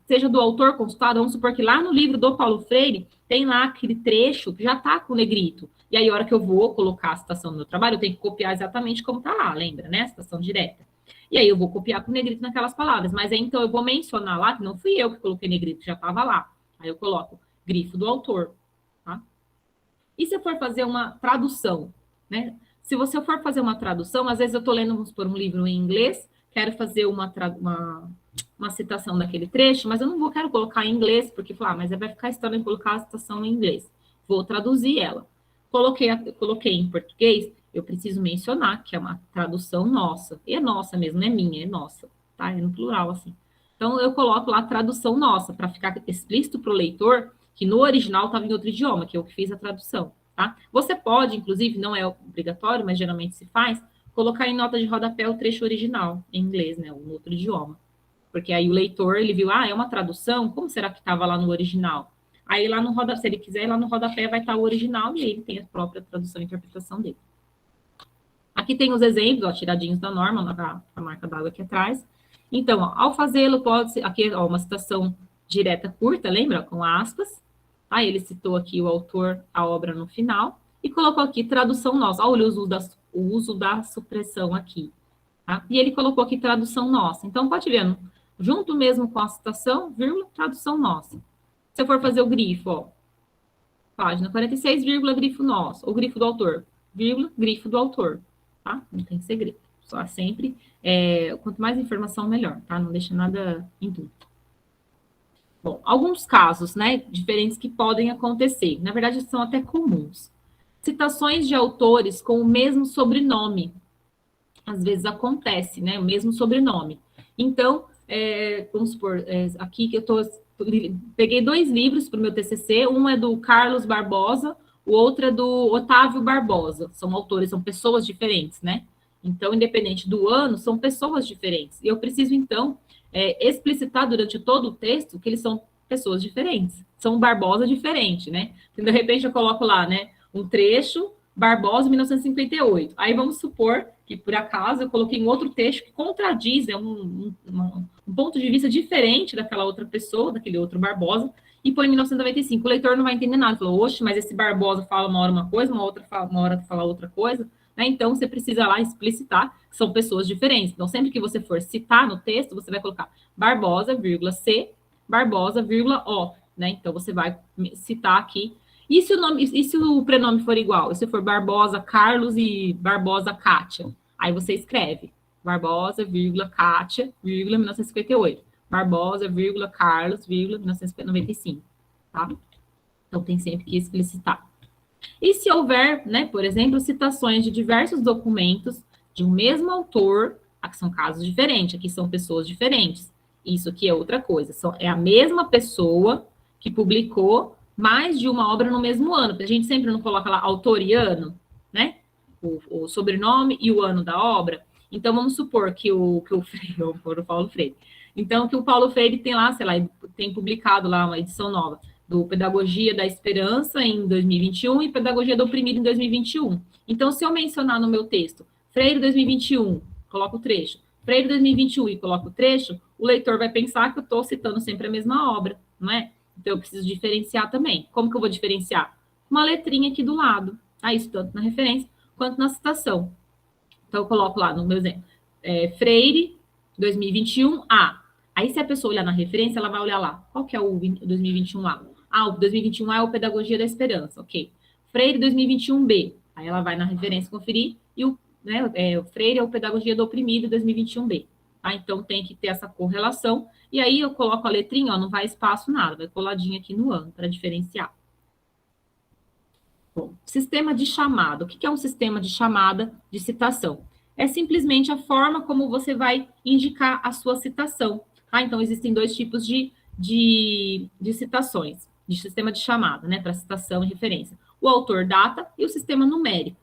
seja do autor consultado, vamos supor que lá no livro do Paulo Freire, tem lá aquele trecho que já tá com negrito. E aí, a hora que eu vou colocar a citação no meu trabalho, eu tenho que copiar exatamente como tá lá, lembra, né? Citação direta. E aí eu vou copiar com negrito naquelas palavras. Mas aí, então, eu vou mencionar lá que não fui eu que coloquei negrito, já estava lá. Aí eu coloco grifo do autor, tá? E se eu for fazer uma tradução, né? Se você for fazer uma tradução, às vezes eu estou lendo, vamos supor, um livro em inglês, quero fazer uma citação daquele trecho, mas eu não quero colocar em inglês, porque mas vai ficar estranho em colocar a citação em inglês. Vou traduzir ela. Coloquei em português, eu preciso mencionar que é uma tradução nossa. E é nossa mesmo, não é minha, é nossa. Tá? É no plural, assim. Então, eu coloco lá tradução nossa, para ficar explícito para o leitor que no original estava em outro idioma, que eu que fiz a tradução. Tá? Você pode, inclusive, não é obrigatório, mas geralmente se faz, colocar em nota de rodapé o trecho original, em inglês, né, ou no outro idioma. Porque aí o leitor, ele viu, é uma tradução, como será que estava lá no original? Aí lá no rodapé, se ele quiser, lá no rodapé vai estar o original e aí ele tem a própria tradução e interpretação dele. Aqui tem os exemplos, tiradinhos da norma, a marca d'água aqui atrás. Então, ao fazê-lo, pode ser, aqui uma citação direta curta, lembra? Com aspas. Tá? Ele citou aqui o autor, a obra no final, e colocou aqui tradução nossa. Olha o uso da supressão aqui. Tá? E ele colocou aqui tradução nossa. Então, pode ver, junto mesmo com a citação, vírgula, tradução nossa. Se eu for fazer o grifo, ó, página 46, vírgula, grifo nosso, ou grifo do autor, vírgula, grifo do autor, tá? Não tem segredo. Só sempre, quanto mais informação, melhor, tá? Não deixa nada em dúvida. Bom, alguns casos, né, diferentes que podem acontecer. Na verdade, são até comuns. Citações de autores com o mesmo sobrenome. Às vezes acontece, né, o mesmo sobrenome. Então, vamos supor, aqui que peguei 2 livros para o meu TCC, um é do Carlos Barbosa, o outro é do Otávio Barbosa. São autores, são pessoas diferentes, né? Então, independente do ano, são pessoas diferentes. E eu preciso, então, explicitar durante todo o texto que eles são pessoas diferentes. São um Barbosa diferente, né? Então, de repente, eu coloco lá, né, um trecho, Barbosa, 1958. Aí, vamos supor que, por acaso, eu coloquei um outro texto que contradiz, um ponto de vista diferente daquela outra pessoa, daquele outro Barbosa, e põe em 1995. O leitor não vai entender nada. Falou, oxe, mas esse Barbosa fala uma hora uma coisa, uma hora fala outra coisa. Né? Então, você precisa lá explicitar que são pessoas diferentes. Então, sempre que você for citar no texto, você vai colocar Barbosa, vírgula, C, Barbosa, vírgula, O. Né? Então, você vai citar aqui. E se o prenome for igual? Se for Barbosa, Carlos e Barbosa, Kátia? Aí você escreve Barbosa, vírgula, Kátia, vírgula, 1958. Barbosa, vírgula, Carlos, vírgula, 1995. Tá? Então, tem sempre que explicitar. E se houver, né, por exemplo, citações de diversos documentos de um mesmo autor, aqui são casos diferentes, aqui são pessoas diferentes. Isso aqui é outra coisa. É a mesma pessoa que publicou mais de uma obra no mesmo ano. A gente sempre não coloca lá autor e ano, né? O sobrenome e o ano da obra. Então, vamos supor que o Paulo Freire. Então, que o Paulo Freire tem lá, sei lá, tem publicado lá uma edição nova do Pedagogia da Esperança em 2021 e Pedagogia do Oprimido em 2021. Então, se eu mencionar no meu texto Freire 2021, coloco o trecho, Freire 2021 e coloco o trecho, o leitor vai pensar que eu estou citando sempre a mesma obra, não é? Então, eu preciso diferenciar também. Como que eu vou diferenciar? Uma letrinha aqui do lado. Tá? Isso tanto na referência quanto na citação. Então, eu coloco lá no meu exemplo, Freire 2021 A. Aí, se a pessoa olhar na referência, ela vai olhar lá. Qual que é o 2021 A? Ah, o 2021 A é o Pedagogia da Esperança, ok. Freire 2021 B. Aí ela vai na referência conferir e o Freire é o Pedagogia do Oprimido 2021 B. Tá? Então, tem que ter essa correlação. E aí, eu coloco a letrinha, ó, não vai espaço nada, vai coladinha aqui no ano, para diferenciar. Bom, sistema de chamada. O que é um sistema de chamada de citação? É simplesmente a forma como você vai indicar a sua citação. Tá? Então, existem 2 tipos de citações, de sistema de chamada, né, para citação e referência. O autor-data e o sistema numérico.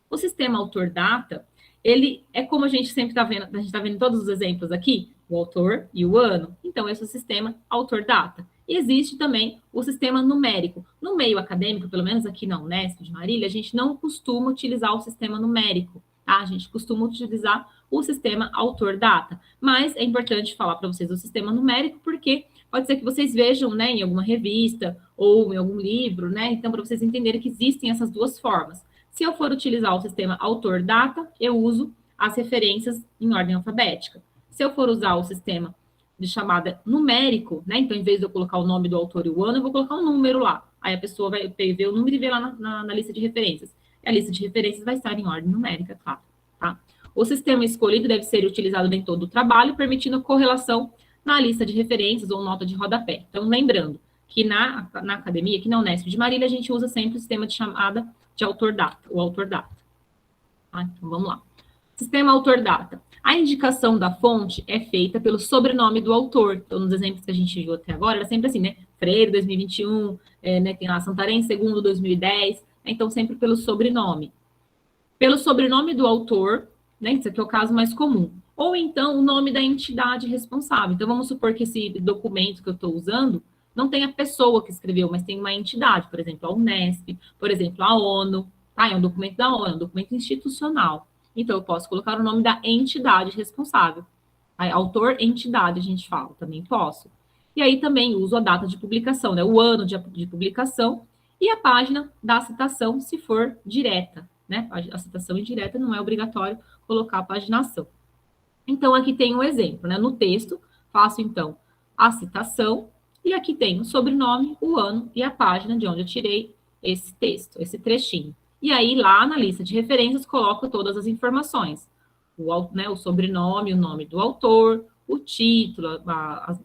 O sistema autor-data, ele é como a gente sempre está vendo, a gente está vendo todos os exemplos aqui, o autor e o ano. Então, esse é o sistema autor-data. E existe também o sistema numérico. No meio acadêmico, pelo menos aqui na Unesp de Marília, a gente não costuma utilizar o sistema numérico, tá? A gente costuma utilizar o sistema autor-data. Mas é importante falar para vocês o sistema numérico, porque pode ser que vocês vejam, né, em alguma revista ou em algum livro, né? Então, para vocês entenderem que existem essas 2 formas. Se eu for utilizar o sistema autor-data, eu uso as referências em ordem alfabética. Se eu for usar o sistema de chamada numérico, né? Então, em vez de eu colocar o nome do autor e o ano, eu vou colocar um número lá. Aí a pessoa vai ver o número e ver lá na lista de referências. E a lista de referências vai estar em ordem numérica, claro. Tá? O sistema escolhido deve ser utilizado em todo o trabalho, permitindo a correlação na lista de referências ou nota de rodapé. Então, lembrando que na academia, aqui na Unesp de Marília, a gente usa sempre o sistema de chamada de autor-data, o autor-data. Tá? Então, vamos lá. Sistema autor-data. A indicação da fonte é feita pelo sobrenome do autor. Então, nos exemplos que a gente viu até agora, era sempre assim, né? Freire, 2021, né? Tem lá Santarém, segundo, 2010. Então, sempre pelo sobrenome. Pelo sobrenome do autor, né? Isso aqui é o caso mais comum. Ou então, o nome da entidade responsável. Então, vamos supor que esse documento que eu estou usando não tem a pessoa que escreveu, mas tem uma entidade, por exemplo, a Unesp, por exemplo, a ONU. Tá? É um documento da ONU, é um documento institucional. Então, eu posso colocar o nome da entidade responsável. Aí, autor, entidade, a gente fala, também posso. E aí, também uso a data de publicação, né? O ano de publicação e a página da citação, se for direta, né? A citação indireta não é obrigatório colocar a paginação. Então, aqui tem um exemplo, né? No texto, faço, então, a citação, e aqui tem o sobrenome, o ano e a página de onde eu tirei esse texto, esse trechinho. E aí, lá na lista de referências, coloco todas as informações. O sobrenome, o nome do autor, o título, a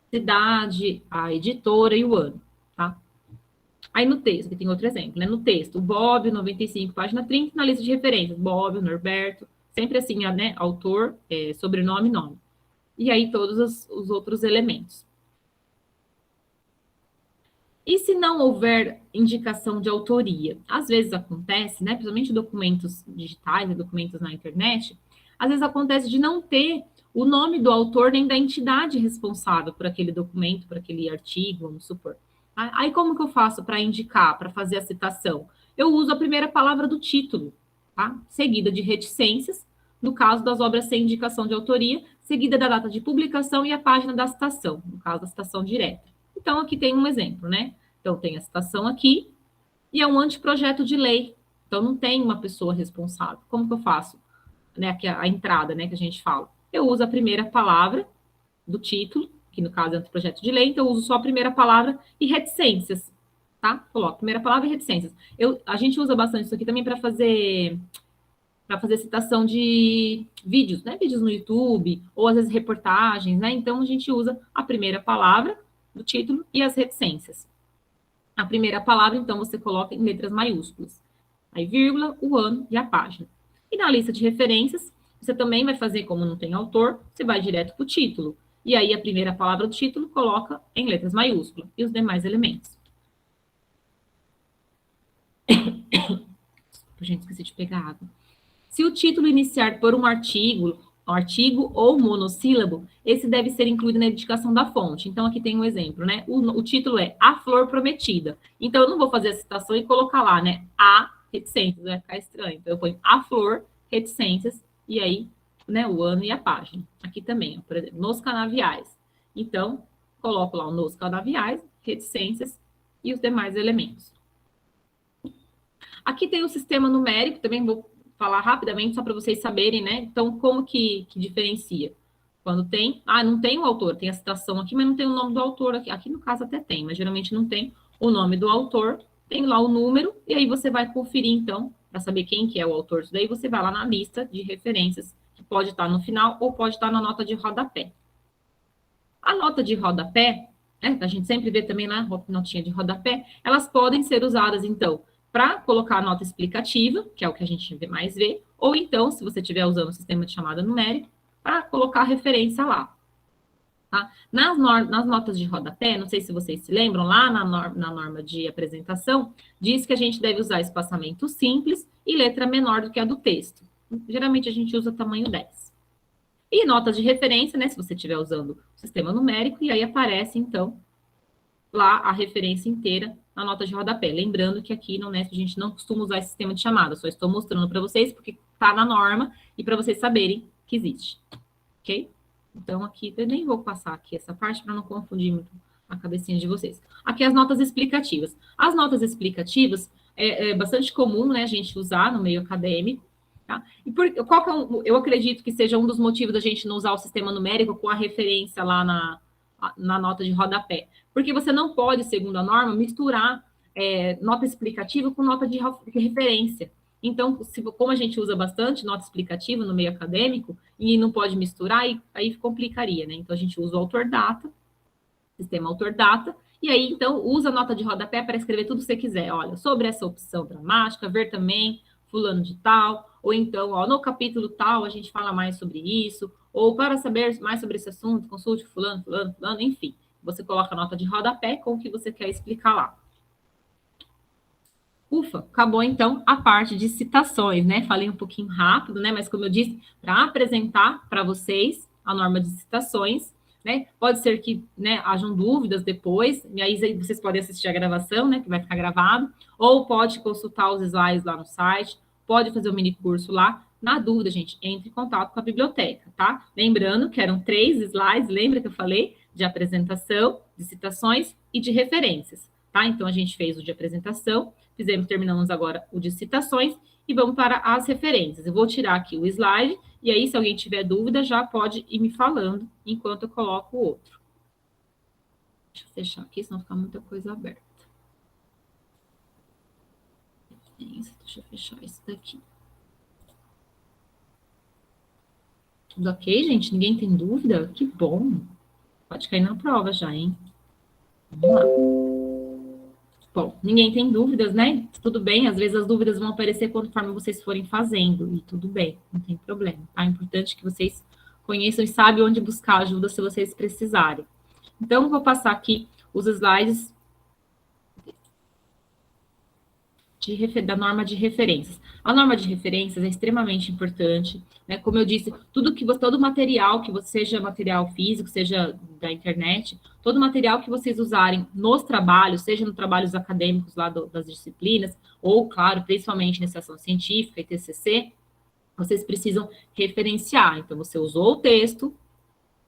cidade, a editora e o ano, tá? Aí no texto, aqui tem outro exemplo, né? No texto, Bob, 95, página 30, na lista de referências, Bob, Norberto, sempre assim, né? Autor, sobrenome, nome. E aí todos os outros elementos. E se não houver indicação de autoria? Às vezes acontece, né? Principalmente documentos digitais, documentos na internet, às vezes acontece de não ter o nome do autor nem da entidade responsável por aquele documento, por aquele artigo, vamos supor. Aí como que eu faço para indicar, para fazer a citação? Eu uso a primeira palavra do título, tá? Seguida de reticências, no caso das obras sem indicação de autoria, seguida da data de publicação e a página da citação, no caso da citação direta. Então, aqui tem um exemplo, né? Então, tem a citação aqui, e é um anteprojeto de lei. Então, não tem uma pessoa responsável. Como que eu faço? Né, aqui a entrada, né, que a gente fala. Eu uso a primeira palavra do título, que no caso é anteprojeto de lei, então eu uso só a primeira palavra e reticências, tá? Coloco primeira palavra e reticências. A gente usa bastante isso aqui também para fazer citação de vídeos, né? Vídeos no YouTube, ou às vezes reportagens, né? Então, a gente usa a primeira palavra do título e as reticências. A primeira palavra, então, você coloca em letras maiúsculas. Aí, vírgula, o ano e a página. E na lista de referências, você também vai fazer, como não tem autor, você vai direto para o título. E aí, a primeira palavra do título coloca em letras maiúsculas e os demais elementos. Gente, esqueci de pegar água. Se o título iniciar por um artigo ou monossílabo, esse deve ser incluído na indicação da fonte. Então, aqui tem um exemplo, né? O título é A Flor Prometida. Então, eu não vou fazer a citação e colocar lá, né? A reticências, vai ficar estranho. Então, eu ponho A Flor, reticências, e aí, né, o ano e a página. Aqui também, ó, por exemplo, nos canaviais. Então, coloco lá o nos canaviais, reticências e os demais elementos. Aqui tem o sistema numérico, também vou falar rapidamente, só para vocês saberem, né? Então, como que diferencia? Quando tem... não tem o autor, tem a citação aqui, mas não tem o nome do autor aqui. Aqui, no caso, até tem, mas geralmente não tem o nome do autor. Tem lá o número, e aí você vai conferir, então, para saber quem que é o autor disso daí, você vai lá na lista de referências, que pode estar no final ou pode estar na nota de rodapé. A nota de rodapé, né, a gente sempre vê também lá, notinha de rodapé, elas podem ser usadas, então, para colocar a nota explicativa, que é o que a gente mais vê, ou então, se você estiver usando o sistema de chamada numérica, para colocar a referência lá. Tá? Nas notas de rodapé, não sei se vocês se lembram, lá na norma de apresentação, diz que a gente deve usar espaçamento simples e letra menor do que a do texto. Geralmente, a gente usa tamanho 10. E notas de referência, né, se você estiver usando o sistema numérico, e aí aparece, então, lá a referência inteira na nota de rodapé. Lembrando que aqui no Unesp a gente não costuma usar esse sistema de chamada, só estou mostrando para vocês porque está na norma e para vocês saberem que existe. Ok? Então, aqui, eu nem vou passar aqui essa parte para não confundir muito a cabecinha de vocês. Aqui as notas explicativas. As notas explicativas é bastante comum, né, a gente usar no meio acadêmico. Tá? E qual que eu acredito que seja um dos motivos da gente não usar o sistema numérico com a referência lá na nota de rodapé? Porque você não pode, segundo a norma, misturar nota explicativa com nota de referência. Então, como a gente usa bastante nota explicativa no meio acadêmico, e não pode misturar, aí complicaria, né? Então, a gente usa o autor-data, sistema autor-data, e aí, então, usa a nota de rodapé para escrever tudo que você quiser. Olha, sobre essa opção dramática, ver também fulano de tal, ou então, ó, no capítulo tal, a gente fala mais sobre isso, ou para saber mais sobre esse assunto, consulte fulano, enfim. Você coloca a nota de rodapé com o que você quer explicar lá. Ufa, acabou então a parte de citações, né? Falei um pouquinho rápido, né? Mas como eu disse, para apresentar para vocês a norma de citações, né? Pode ser que, né, hajam dúvidas depois, e aí vocês podem assistir a gravação, né? Que vai ficar gravado, ou pode consultar os slides lá no site, pode fazer o mini curso lá. Na dúvida, gente, entre em contato com a biblioteca, tá? Lembrando que eram 3 slides, lembra que eu falei? De apresentação, de citações e de referências, tá? Então, a gente fez o de apresentação, terminamos agora o de citações e vamos para as referências. Eu vou tirar aqui o slide E aí, se alguém tiver dúvida, já pode ir me falando enquanto eu coloco o outro. Deixa eu fechar aqui, senão fica muita coisa aberta. Deixa eu fechar isso daqui. Tudo ok, gente? Ninguém tem dúvida? Que bom. Pode cair na prova já, hein? Vamos lá. Bom, ninguém tem dúvidas, né? Tudo bem, às vezes as dúvidas vão aparecer conforme vocês forem fazendo, e tudo bem, não tem problema, tá? É importante que vocês conheçam e saibam onde buscar ajuda se vocês precisarem. Então, vou passar aqui os slides da norma de referências. A norma de referências é extremamente importante, né? Como eu disse, todo material que seja material físico, seja da internet, todo material que vocês usarem nos trabalhos, seja nos trabalhos acadêmicos lá das disciplinas, ou, claro, principalmente na iniciação científica e TCC, vocês precisam referenciar. Então, você usou o texto,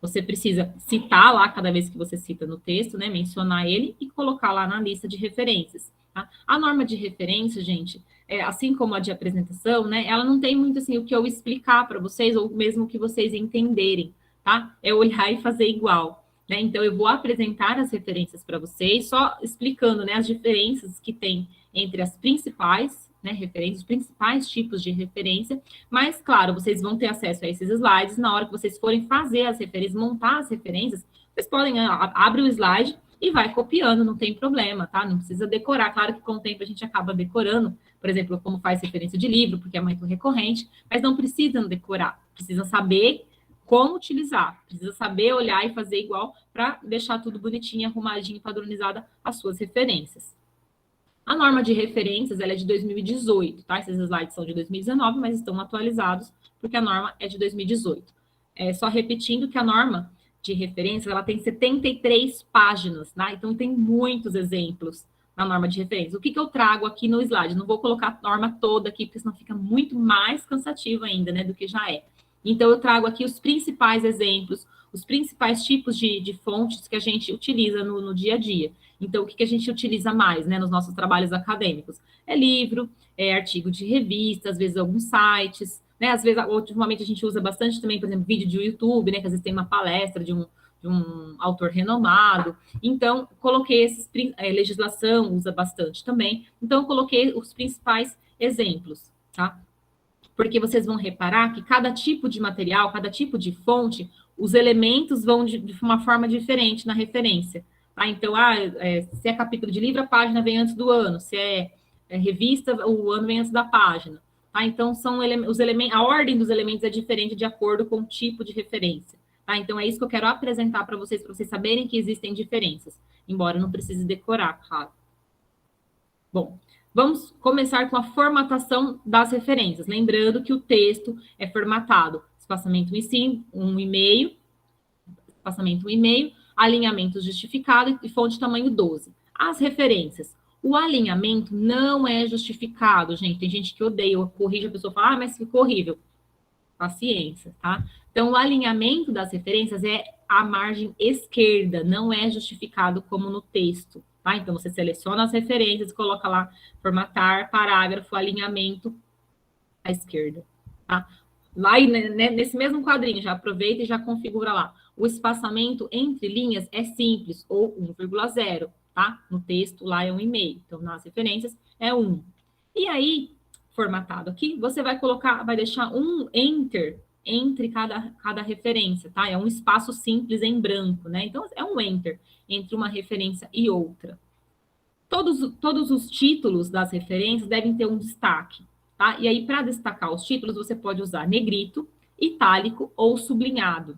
você precisa citar lá cada vez que você cita no texto, né? Mencionar ele e colocar lá na lista de referências. Tá? A norma de referência, gente, assim como a de apresentação, né? Ela não tem muito assim o que eu explicar para vocês, ou mesmo que vocês entenderem, tá? É olhar e fazer igual. Né? Então, eu vou apresentar as referências para vocês, só explicando, né, as diferenças que tem entre as principais, né, referências, os principais tipos de referência, mas, claro, vocês vão ter acesso a esses slides na hora que vocês forem fazer as referências, montar as referências, vocês podem abrir o slide e vai copiando, não tem problema, tá? Não precisa decorar. Claro que com o tempo a gente acaba decorando, por exemplo, como faz referência de livro, porque é muito recorrente, mas não precisam decorar, precisam saber como utilizar, precisa saber olhar e fazer igual para deixar tudo bonitinho, arrumadinho, padronizada as suas referências. A norma de referências ela é de 2018, tá? Esses slides são de 2019, mas estão atualizados porque a norma é de 2018. Só repetindo que a norma de referências ela tem 73 páginas, tá? Então tem muitos exemplos na norma de referência. O que eu trago aqui no slide? Não vou colocar a norma toda aqui, porque senão fica muito mais cansativo ainda, né, do que já é. Então, eu trago aqui os principais exemplos, os principais tipos de fontes que a gente utiliza no dia a dia. Então, o que a gente utiliza mais, né, nos nossos trabalhos acadêmicos? É livro, é artigo de revista, às vezes alguns sites, né? Às vezes, ultimamente, a gente usa bastante também, por exemplo, vídeo de YouTube, né? Que às vezes tem uma palestra de um autor renomado. Então, coloquei legislação usa bastante também. Então, eu coloquei os principais exemplos, tá? Porque vocês vão reparar que cada tipo de material, cada tipo de fonte, os elementos vão de uma forma diferente na referência. Tá? Então, se é capítulo de livro, a página vem antes do ano. Se é revista, o ano vem antes da página. Tá? Então, os elementos, a ordem dos elementos é diferente de acordo com o tipo de referência. Tá? Então, é isso que eu quero apresentar para vocês saberem que existem diferenças. Embora não precise decorar, claro. Bom, vamos começar com a formatação das referências. Lembrando que o texto é formatado espaçamento 1,5, espaçamento 1,5, alinhamento justificado e fonte tamanho 12. As referências. O alinhamento não é justificado, gente. Tem gente que odeia, eu corrijo, a pessoa fala, mas ficou horrível. Paciência, tá? Então, o alinhamento das referências é a margem esquerda, não é justificado como no texto. Tá? Então, você seleciona as referências, coloca lá, formatar, parágrafo, alinhamento à esquerda. Tá? Lá, nesse mesmo quadrinho, já aproveita e já configura lá. O espaçamento entre linhas é simples, ou 1,0, tá? No texto, lá é 1,5. Então, nas referências, é 1. E aí, formatado aqui, você vai deixar um enter entre cada referência, tá? É um espaço simples em branco, né? Então, é um enter entre uma referência e outra. Todos os títulos das referências devem ter um destaque, tá? E aí, para destacar os títulos, você pode usar negrito, itálico ou sublinhado.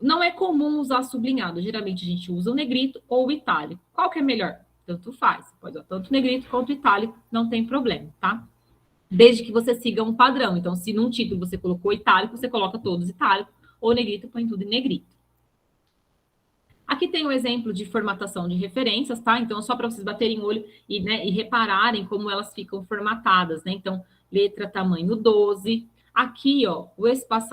Não é comum usar sublinhado, geralmente a gente usa o negrito ou o itálico. Qual que é melhor? Tanto faz, pode usar tanto negrito quanto itálico, não tem problema, tá? Desde que você siga um padrão. Então, se num título você colocou itálico, você coloca todos itálico, ou negrito, põe tudo em negrito. Aqui tem um exemplo de formatação de referências, tá? Então, só para vocês baterem o olho e repararem como elas ficam formatadas, né? Então, letra tamanho 12. Aqui, ó,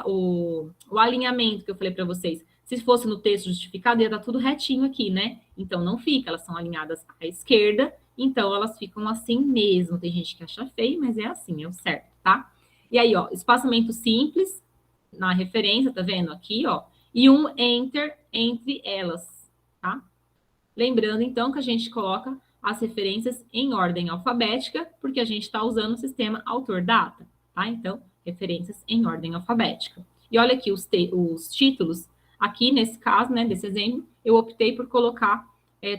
o alinhamento que eu falei para vocês. Se fosse no texto justificado, ia estar tudo retinho aqui, né? Então, não fica, elas são alinhadas à esquerda, então elas ficam assim mesmo. Tem gente que acha feio, mas é assim, é o certo, tá? E aí, ó, espaçamento simples, na referência, tá vendo aqui, ó, e um enter entre elas, tá? Lembrando, então, que a gente coloca as referências em ordem alfabética, porque a gente está usando o sistema autor-data, tá? Então, referências em ordem alfabética. E olha aqui os títulos. Aqui, nesse caso, né, desse exemplo, eu optei por colocar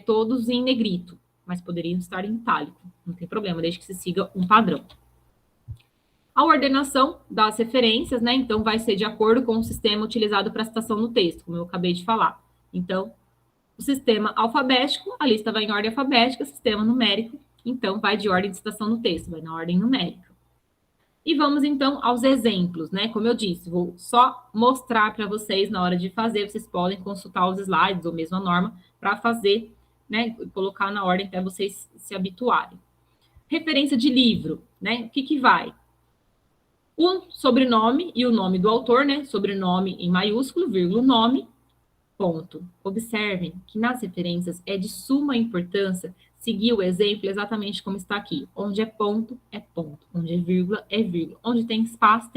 todos em negrito, mas poderiam estar em itálico. Não tem problema, desde que se siga um padrão. A ordenação das referências, né, então, vai ser de acordo com o sistema utilizado para a citação no texto, como eu acabei de falar. Então, o sistema alfabético, a lista vai em ordem alfabética, sistema numérico, então, vai de ordem de citação no texto, vai na ordem numérica. E vamos, então, aos exemplos, né? Como eu disse, vou só mostrar para vocês na hora de fazer, vocês podem consultar os slides ou mesmo a norma para fazer, né? Colocar na ordem até vocês se habituarem. Referência de livro, né? O que vai? O sobrenome e o nome do autor, né? Sobrenome em maiúsculo, vírgula, nome, ponto. Observem que nas referências é de suma importância seguir o exemplo exatamente como está aqui. Onde é ponto, é ponto. Onde é vírgula, é vírgula. Onde tem espaço,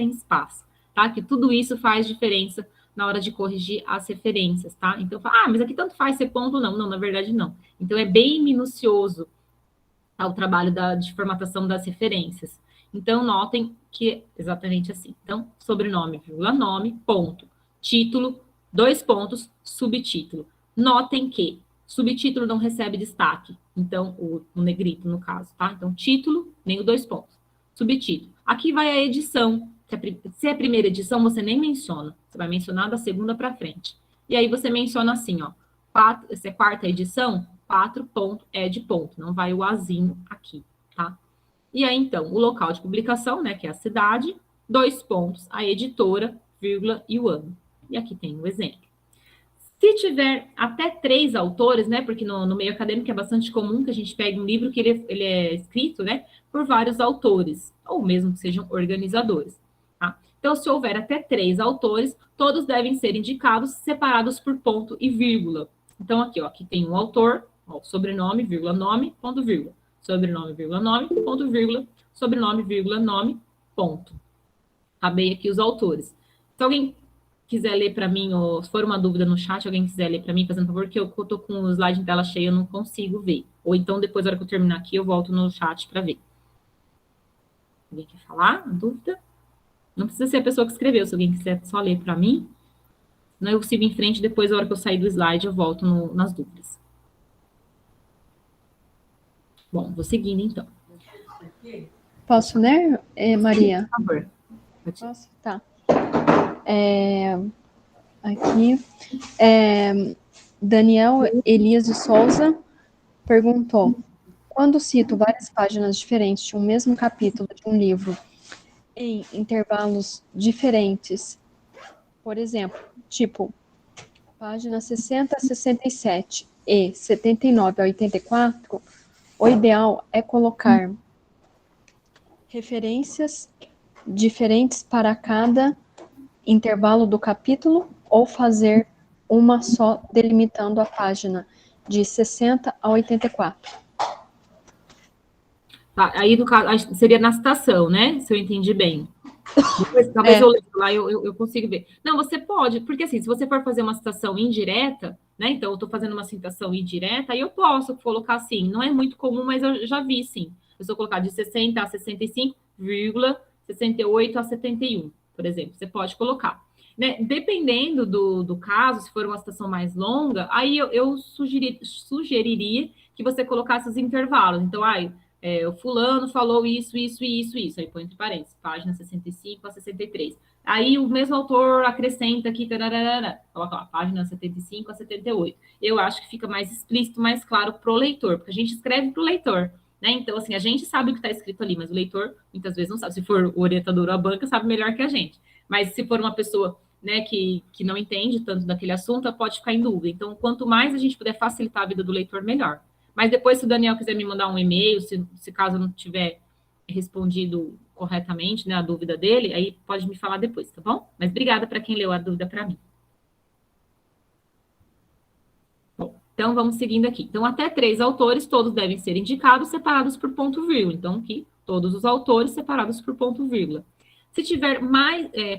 tá? Que tudo isso faz diferença na hora de corrigir as referências, tá? Então, mas aqui tanto faz ser ponto ou não. Não, na verdade, não. Então, é bem minucioso o trabalho de formatação das referências. Então, notem que é exatamente assim. Então, sobrenome, vírgula, nome, ponto. Título, 2 pontos, subtítulo. Notem que subtítulo não recebe destaque. Então, o negrito, no caso, tá? Então, título, nem o 2 pontos. Subtítulo. Aqui vai a edição. Se é a primeira edição, você nem menciona. Você vai mencionar da segunda para frente. E aí, você menciona assim, ó. Se é quarta edição, 4 ponto, ed ponto. Não vai o azinho aqui, tá? E aí, então, o local de publicação, né, que é a cidade, 2 pontos, a editora, vírgula, e o ano. E aqui tem o exemplo. Se tiver até 3 autores, né, porque no meio acadêmico é bastante comum que a gente pegue um livro que ele é escrito, né, por vários autores, ou mesmo que sejam organizadores, tá? Então, se houver até 3 autores, todos devem ser indicados separados por ponto e vírgula. Então, aqui, ó, aqui tem um autor, ó, sobrenome, vírgula, nome, ponto, vírgula. Sobrenome, vírgula, nome, ponto, vírgula. Sobrenome, vírgula, nome, ponto. Acabei aqui os autores. Se alguém quiser ler para mim, ou se for uma dúvida no chat, alguém quiser ler para mim, fazendo favor, que eu estou com o slide em tela cheia, eu não consigo ver. Ou então, depois, na hora que eu terminar aqui, eu volto no chat para ver. Alguém quer falar? Dúvida? Não precisa ser a pessoa que escreveu, se alguém quiser só ler para mim. Não, eu sigo em frente, depois, na hora que eu sair do slide, eu volto nas dúvidas. Bom, vou seguindo, então. Posso ler, Maria? Por favor. Posso? Tá. Aqui. Daniel Elias de Souza perguntou: quando cito várias páginas diferentes de um mesmo capítulo de um livro em intervalos diferentes, por exemplo, tipo, página 60 a 67 e 79 a 84, o ideal é colocar referências diferentes para cada intervalo do capítulo ou fazer uma só delimitando a página de 60 a 84. Tá, aí, no caso, seria na citação, né? Se eu entendi bem. Depois, talvez eu leio lá, eu consigo ver. Não, você pode, porque assim, se você for fazer uma citação indireta, né? Então, eu estou fazendo uma citação indireta, aí eu posso colocar assim. Não é muito comum, mas eu já vi, sim. Eu só colocar de 60 a 65, 68 a 71, por exemplo. Você pode colocar. Né? Dependendo do caso, se for uma citação mais longa, aí eu sugeriria que você colocasse os intervalos. Então, o fulano falou isso. Aí põe entre parênteses, página 65 a 63. Aí o mesmo autor acrescenta aqui, coloca lá, página 75 a 78. Eu acho que fica mais explícito, mais claro para o leitor, porque a gente escreve para o leitor, né? Então, assim, a gente sabe o que está escrito ali, mas o leitor muitas vezes não sabe. Se for o orientador ou a banca, sabe melhor que a gente. Mas se for uma pessoa, né, que não entende tanto daquele assunto, pode ficar em dúvida. Então, quanto mais a gente puder facilitar a vida do leitor, melhor. Mas depois, se o Daniel quiser me mandar um e-mail, se caso eu não tiver respondido corretamente, né, a dúvida dele, aí pode me falar depois, tá bom? Mas obrigada para quem leu a dúvida para mim. Bom, então vamos seguindo aqui. Então, até 3 autores, todos devem ser indicados, separados por ponto vírgula. Então, aqui, todos os autores separados por ponto vírgula. Se tiver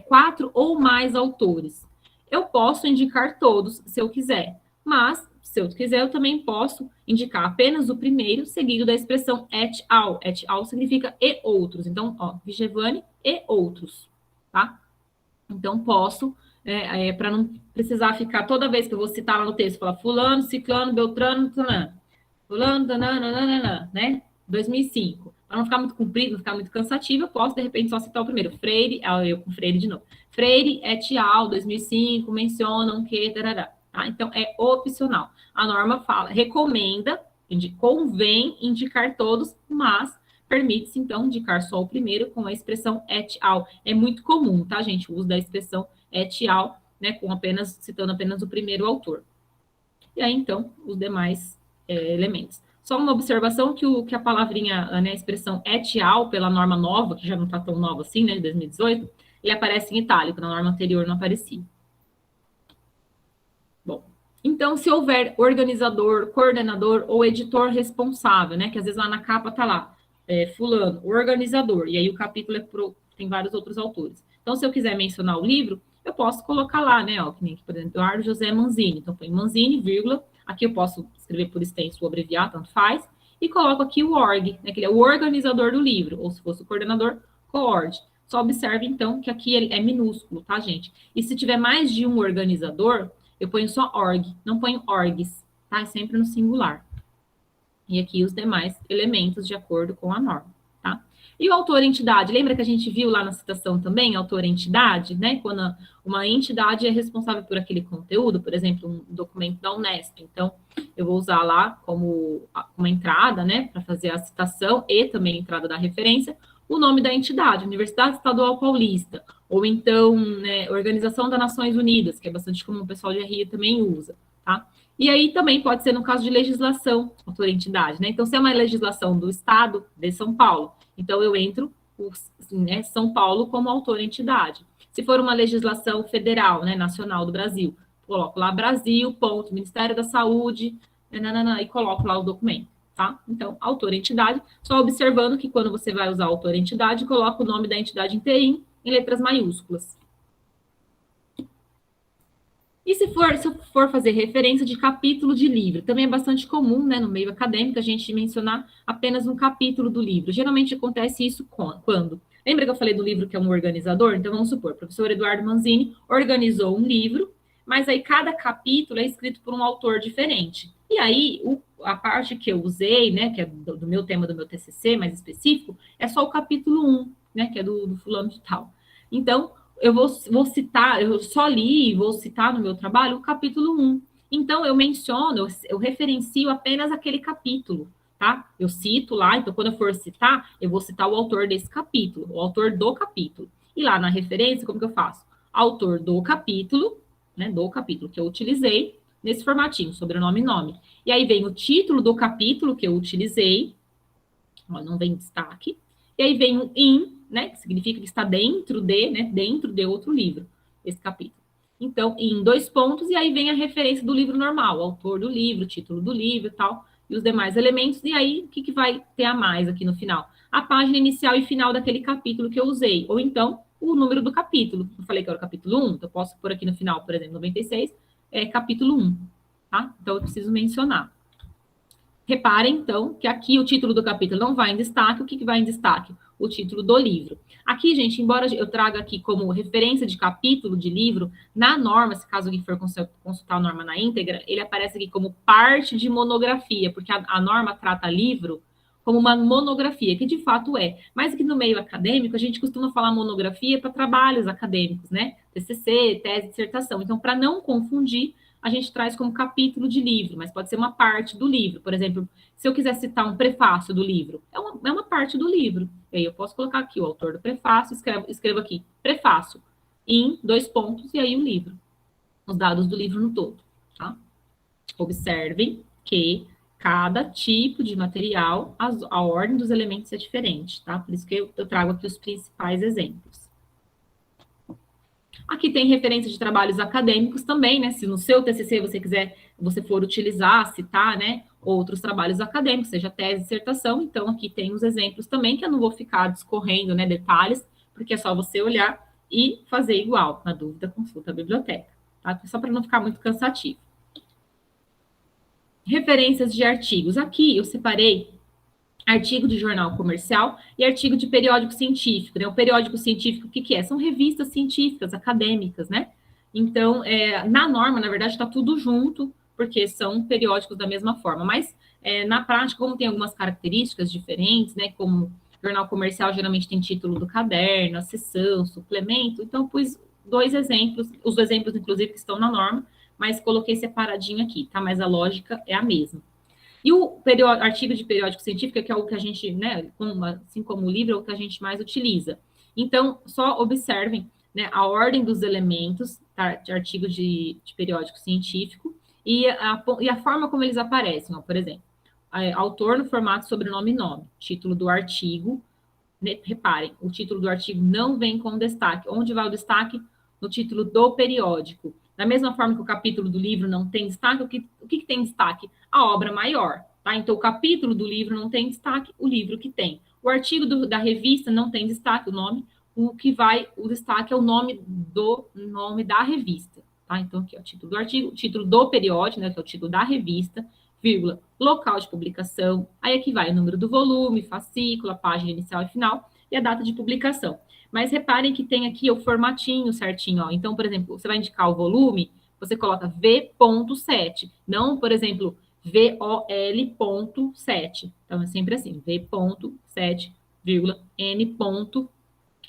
4 ou mais autores, eu posso indicar todos, se eu quiser. Mas, se eu quiser, eu também posso indicar apenas o primeiro, seguido da expressão et al. Et al significa e outros. Então, ó, Vigevani e outros, tá? Então, posso, para não precisar ficar toda vez que eu vou citar lá no texto, falar fulano, ciclano, beltrano, fulano, nananana, né? 2005. Para não ficar muito comprido, não ficar muito cansativo, eu posso, de repente, só citar o primeiro. Freire, eu com Freire de novo. Freire et al., 2005, mencionam que... Tarará, tá? Então, é opcional. A norma fala, recomenda, convém indicar todos, mas permite-se, então, indicar só o primeiro com a expressão et al. É muito comum, tá, gente? O uso da expressão et al., né, citando apenas o primeiro autor. E aí, então, os demais elementos. Só uma observação que a palavrinha, né, a expressão et al., pela norma nova, que já não está tão nova assim, né, de 2018, ele aparece em itálico, na norma anterior não aparecia. Bom, então, se houver organizador, coordenador ou editor responsável, né, que às vezes lá na capa está lá, fulano, organizador, e aí o capítulo tem vários outros autores. Então, se eu quiser mencionar o livro, eu posso colocar lá, né, ó, que nem aqui, por exemplo, Eduardo José Manzini. Então, põe Manzini, vírgula, aqui eu posso escrever por extenso ou abreviar, tanto faz, e coloco aqui o org, né, que ele é o organizador do livro, ou se fosse o coordenador, coord. Só observe, então, que aqui é minúsculo, tá, gente? E se tiver mais de um organizador, eu ponho só org, não ponho orgs, tá? É sempre no singular. E aqui os demais elementos de acordo com a norma, tá? E o autor-entidade, lembra que a gente viu lá na citação também, autor-entidade, né? Quando uma entidade é responsável por aquele conteúdo, por exemplo, um documento da Unesp. Então, eu vou usar lá como uma entrada, né? Para fazer a citação e também a entrada da referência, o nome da entidade, Universidade Estadual Paulista, ou então, né, Organização das Nações Unidas, que é bastante comum, o pessoal de RI também usa, tá? E aí também pode ser no caso de legislação, autor-entidade, né? Então, se é uma legislação do Estado de São Paulo, então eu entro né, São Paulo como autor-entidade. Se for uma legislação federal, né, nacional do Brasil, coloco lá Brasil, ponto, Ministério da Saúde, e coloco lá o documento, tá? Então, autor-entidade, só observando que quando você vai usar autor-entidade, coloca o nome da entidade inteirinho em letras maiúsculas. E se eu for fazer referência de capítulo de livro, também é bastante comum, né, no meio acadêmico, a gente mencionar apenas um capítulo do livro. Geralmente acontece isso quando? Lembra que eu falei do livro que é um organizador? Então, vamos supor, o professor Eduardo Manzini organizou um livro, mas aí cada capítulo é escrito por um autor diferente. E aí, a parte que eu usei, né, que é do meu tema do meu TCC, mais específico, é só o capítulo 1, né, que é do fulano de tal. Então, eu vou citar, eu só li e vou citar no meu trabalho o capítulo 1. Então, eu menciono, eu referencio apenas aquele capítulo, tá? Eu cito lá, então, quando eu for citar, eu vou citar o autor desse capítulo, o autor do capítulo. E lá na referência, como que eu faço? Autor do capítulo, né, do capítulo que eu utilizei, nesse formatinho, sobrenome e nome. E aí vem o título do capítulo que eu utilizei, ó, não vem destaque, e aí vem o in, né, que significa que está dentro de outro livro, esse capítulo. Então, em 2 pontos, e aí vem a referência do livro normal, o autor do livro, o título do livro e tal, e os demais elementos, e aí, o que vai ter a mais aqui no final? A página inicial e final daquele capítulo que eu usei, ou então, o número do capítulo. Eu falei que era o capítulo 1, então eu posso pôr aqui no final, por exemplo, 96, capítulo 1, tá? Então, eu preciso mencionar. Reparem, então, que aqui o título do capítulo não vai em destaque. O que vai em destaque? O título do livro. Aqui, gente, embora eu traga aqui como referência de capítulo de livro, na norma, se caso alguém for consultar a norma na íntegra, ele aparece aqui como parte de monografia, porque a norma trata livro como uma monografia, que de fato é. Mas aqui no meio acadêmico, a gente costuma falar monografia para trabalhos acadêmicos, né? TCC, tese, dissertação. Então, para não confundir, a gente traz como capítulo de livro, mas pode ser uma parte do livro. Por exemplo, se eu quiser citar um prefácio do livro, é uma parte do livro. E aí eu posso colocar aqui o autor do prefácio, escrevo aqui, prefácio, em 2 pontos, e aí o livro. Os dados do livro no todo, tá? Observem que cada tipo de material, a ordem dos elementos é diferente, tá? Por isso que eu trago aqui os principais exemplos. Aqui tem referência de trabalhos acadêmicos também, né? Se no seu TCC você for utilizar, citar, né? Outros trabalhos acadêmicos, seja tese, dissertação, então aqui tem os exemplos também, que eu não vou ficar discorrendo, né? Detalhes, porque é só você olhar e fazer igual. Na dúvida, consulta a biblioteca, tá? Só para não ficar muito cansativo. Referências de artigos. Aqui eu separei artigo de jornal comercial e artigo de periódico científico, né? O periódico científico, o que que é? São revistas científicas, acadêmicas, né? Então, na norma, na verdade, está tudo junto, porque são periódicos da mesma forma, mas na prática, como tem algumas características diferentes, né? Como jornal comercial geralmente tem título do caderno, a seção, suplemento, então pus dois exemplos, os exemplos, inclusive, que estão na norma, mas coloquei separadinho aqui, tá? Mas a lógica é a mesma. E o artigo de periódico científico, que é o que a gente, né, assim como o livro, é o que a gente mais utiliza. Então, só observem, né, a ordem dos elementos, tá, de artigo de periódico científico e a forma como eles aparecem. Ó, por exemplo, autor no formato sobrenome e nome, título do artigo. Né, reparem, o título do artigo não vem com destaque. Onde vai o destaque? No título do periódico. Da mesma forma que o capítulo do livro não tem destaque, o que tem destaque? A obra maior, tá? Então, o capítulo do livro não tem destaque, o livro que tem. O artigo da revista não tem destaque, o nome. O destaque é o nome da revista, tá? Então, aqui, ó, o título do artigo, o título do periódico, né, que é o título da revista, vírgula, local de publicação. Aí aqui vai o número do volume, fascículo, a página inicial e final e a data de publicação. Mas reparem que tem aqui o formatinho certinho, ó. Então, por exemplo, você vai indicar o volume, você coloca V.7, não, por exemplo, VOL.7. Então, é sempre assim, V.7, N.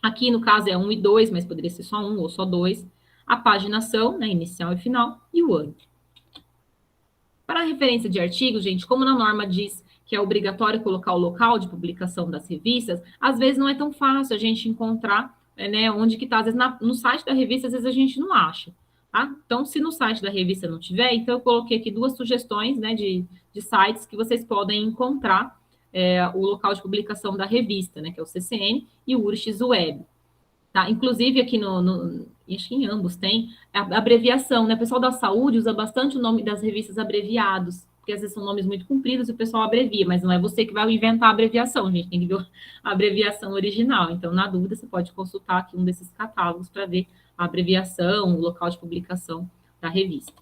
Aqui, no caso, é 1 e 2, mas poderia ser só 1 ou só 2. A paginação, né, inicial e final, e o ano. Para a referência de artigos, gente, como na norma diz que é obrigatório colocar o local de publicação das revistas, às vezes não é tão fácil a gente encontrar, né, onde que está. Às vezes no site da revista, às vezes a gente não acha, tá? Então, se no site da revista não tiver, então eu coloquei aqui duas sugestões, né, de sites que vocês podem encontrar o local de publicação da revista, né, que é o CCN e o URSS Web. Tá? Inclusive, aqui acho que em ambos tem a abreviação, né? O pessoal da saúde usa bastante o nome das revistas abreviados, porque às vezes são nomes muito compridos e o pessoal abrevia, mas não é você que vai inventar a abreviação, a gente tem que ver a abreviação original. Então, na dúvida, você pode consultar aqui um desses catálogos para ver a abreviação, o local de publicação da revista.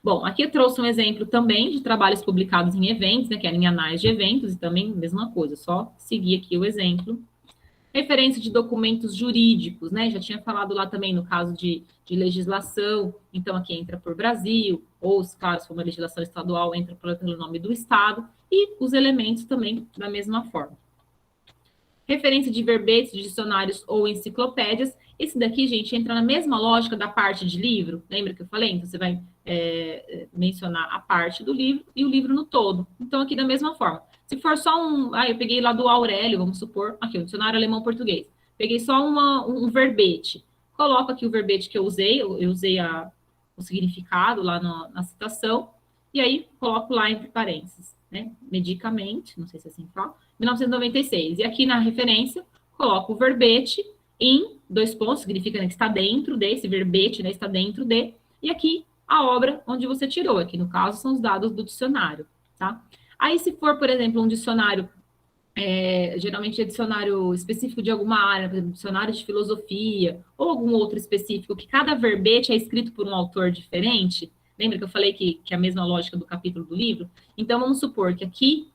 Bom, aqui eu trouxe um exemplo também de trabalhos publicados em eventos, né? Que era em anais de eventos, e também mesma coisa, só seguir aqui o exemplo. Referência de documentos jurídicos, né? Já tinha falado lá também no caso de legislação, então aqui entra por Brasil, ou, claro, se for uma legislação estadual, entra pelo nome do estado, e os elementos também da mesma forma. Referência de verbetes, dicionários ou enciclopédias. Esse daqui, gente, entra na mesma lógica da parte de livro, lembra que eu falei? Então, você vai mencionar a parte do livro e o livro no todo. Então, aqui da mesma forma. Se for só eu peguei lá do Aurélio, vamos supor, aqui, o dicionário alemão-português. Peguei só um verbete. Coloco aqui o verbete que eu usei o significado lá na citação, e aí coloco lá entre parênteses, né? Medicamente, não sei se é assim que fala, 1996. E aqui na referência, coloco o verbete em 2 pontos, significa, né, que está dentro desse verbete, né, está dentro de, e aqui a obra onde você tirou, aqui no caso são os dados do dicionário, tá? Aí, se for, por exemplo, um dicionário, geralmente é dicionário específico de alguma área, por exemplo, dicionário de filosofia, ou algum outro específico, que cada verbete é escrito por um autor diferente, lembra que eu falei que é a mesma lógica do capítulo do livro? Então, vamos supor que aqui,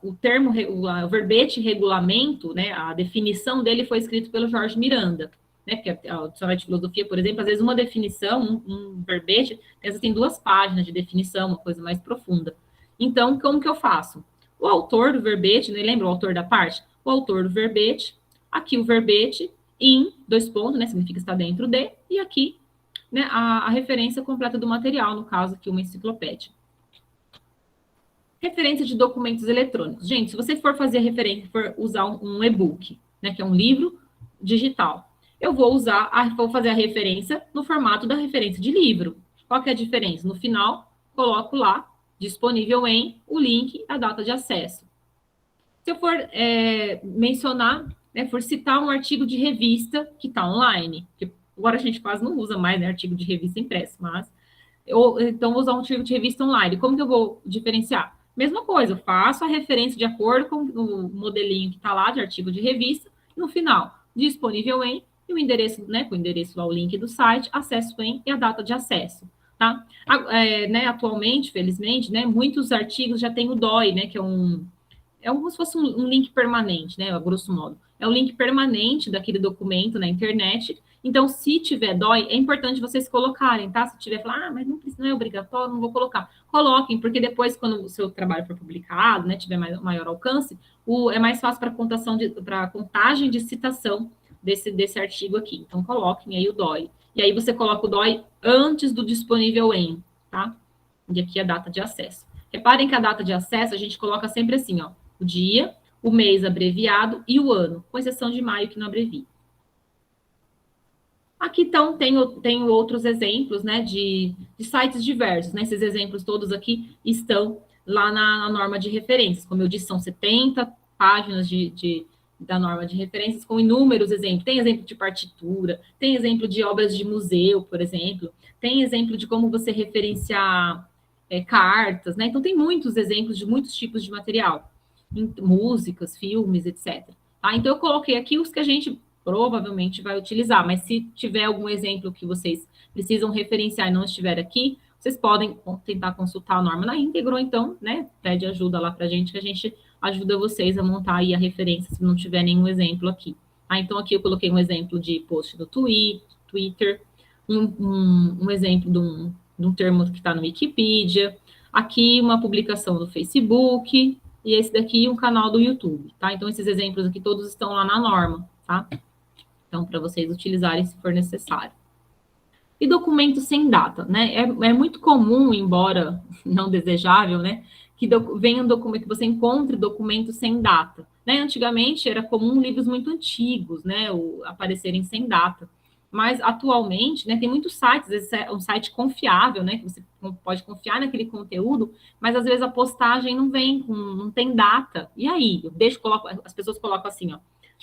o verbete regulamento, né, a definição dele foi escrito pelo Jorge Miranda, né, porque o dicionário de filosofia, por exemplo, às vezes uma definição, um verbete, às vezes tem 2 páginas de definição, uma coisa mais profunda. Então, como que eu faço? O autor do verbete, né, lembra o autor da parte? O autor do verbete, aqui o verbete em 2 pontos, né, significa estar dentro de, e aqui, né, a referência completa do material, no caso aqui uma enciclopédia. Referência de documentos eletrônicos. Gente, se você for fazer referência, for usar um e-book, né, que é um livro digital, eu vou fazer a referência no formato da referência de livro. Qual que é a diferença? No final, coloco lá, disponível em, o link, a data de acesso. Se eu for mencionar, né, for citar um artigo de revista que está online, que agora a gente quase não usa mais, né, artigo de revista impresso, mas então vou usar um artigo de revista online. Como que eu vou diferenciar? Mesma coisa, eu faço a referência de acordo com o modelinho que está lá de artigo de revista No final, disponível em, e o endereço, né, com o endereço lá, o link do site, acesso em e a data de acesso, tá? Né, atualmente, felizmente, né, muitos artigos já têm o DOI, né, que é como se fosse um link permanente, né, a grosso modo. É o link permanente daquele documento na internet. Então, se tiver DOI, é importante vocês colocarem, tá? Se tiver, falar, mas não, não é obrigatório, não vou colocar. Coloquem, porque depois, quando o seu trabalho for publicado, né, tiver maior alcance, é mais fácil para contagem de citação desse artigo aqui. Então, coloquem aí o DOI. E aí você coloca o DOI antes do disponível em, tá? E aqui a data de acesso. Reparem que a data de acesso a gente coloca sempre assim, ó, o dia, o mês abreviado e o ano, com exceção de maio que não abrevia. Aqui, então, tenho outros exemplos, né, de sites diversos, né, esses exemplos todos aqui estão lá na norma de referências. Como eu disse, são 70 páginas da norma de referências com inúmeros exemplos. Tem exemplo de partitura, tem exemplo de obras de museu, por exemplo, tem exemplo de como você referenciar cartas, né, então tem muitos exemplos de muitos tipos de material, músicas, filmes, etc. Tá? Então, eu coloquei aqui os que a gente provavelmente vai utilizar, mas se tiver algum exemplo que vocês precisam referenciar e não estiver aqui, vocês podem tentar consultar a norma na íntegra, ou então, né, pede ajuda lá para a gente, que a gente ajuda vocês a montar aí a referência, se não tiver nenhum exemplo aqui. Então, aqui eu coloquei um exemplo de post no Twitter, um exemplo de um termo que está no Wikipedia, aqui uma publicação do Facebook, e esse daqui um canal do YouTube, tá? Então, esses exemplos aqui todos estão lá na norma, tá? Então, para vocês utilizarem se for necessário. E documento sem data, né? É muito comum, embora não desejável, né? Que venha um documento, que você encontre documento sem data. Né? Antigamente era comum livros muito antigos, né? Aparecerem sem data. Mas atualmente, né, tem muitos sites, às vezes é um site confiável, né? Que você pode confiar naquele conteúdo, mas às vezes a postagem não tem data. E aí? As pessoas colocam assim, ó,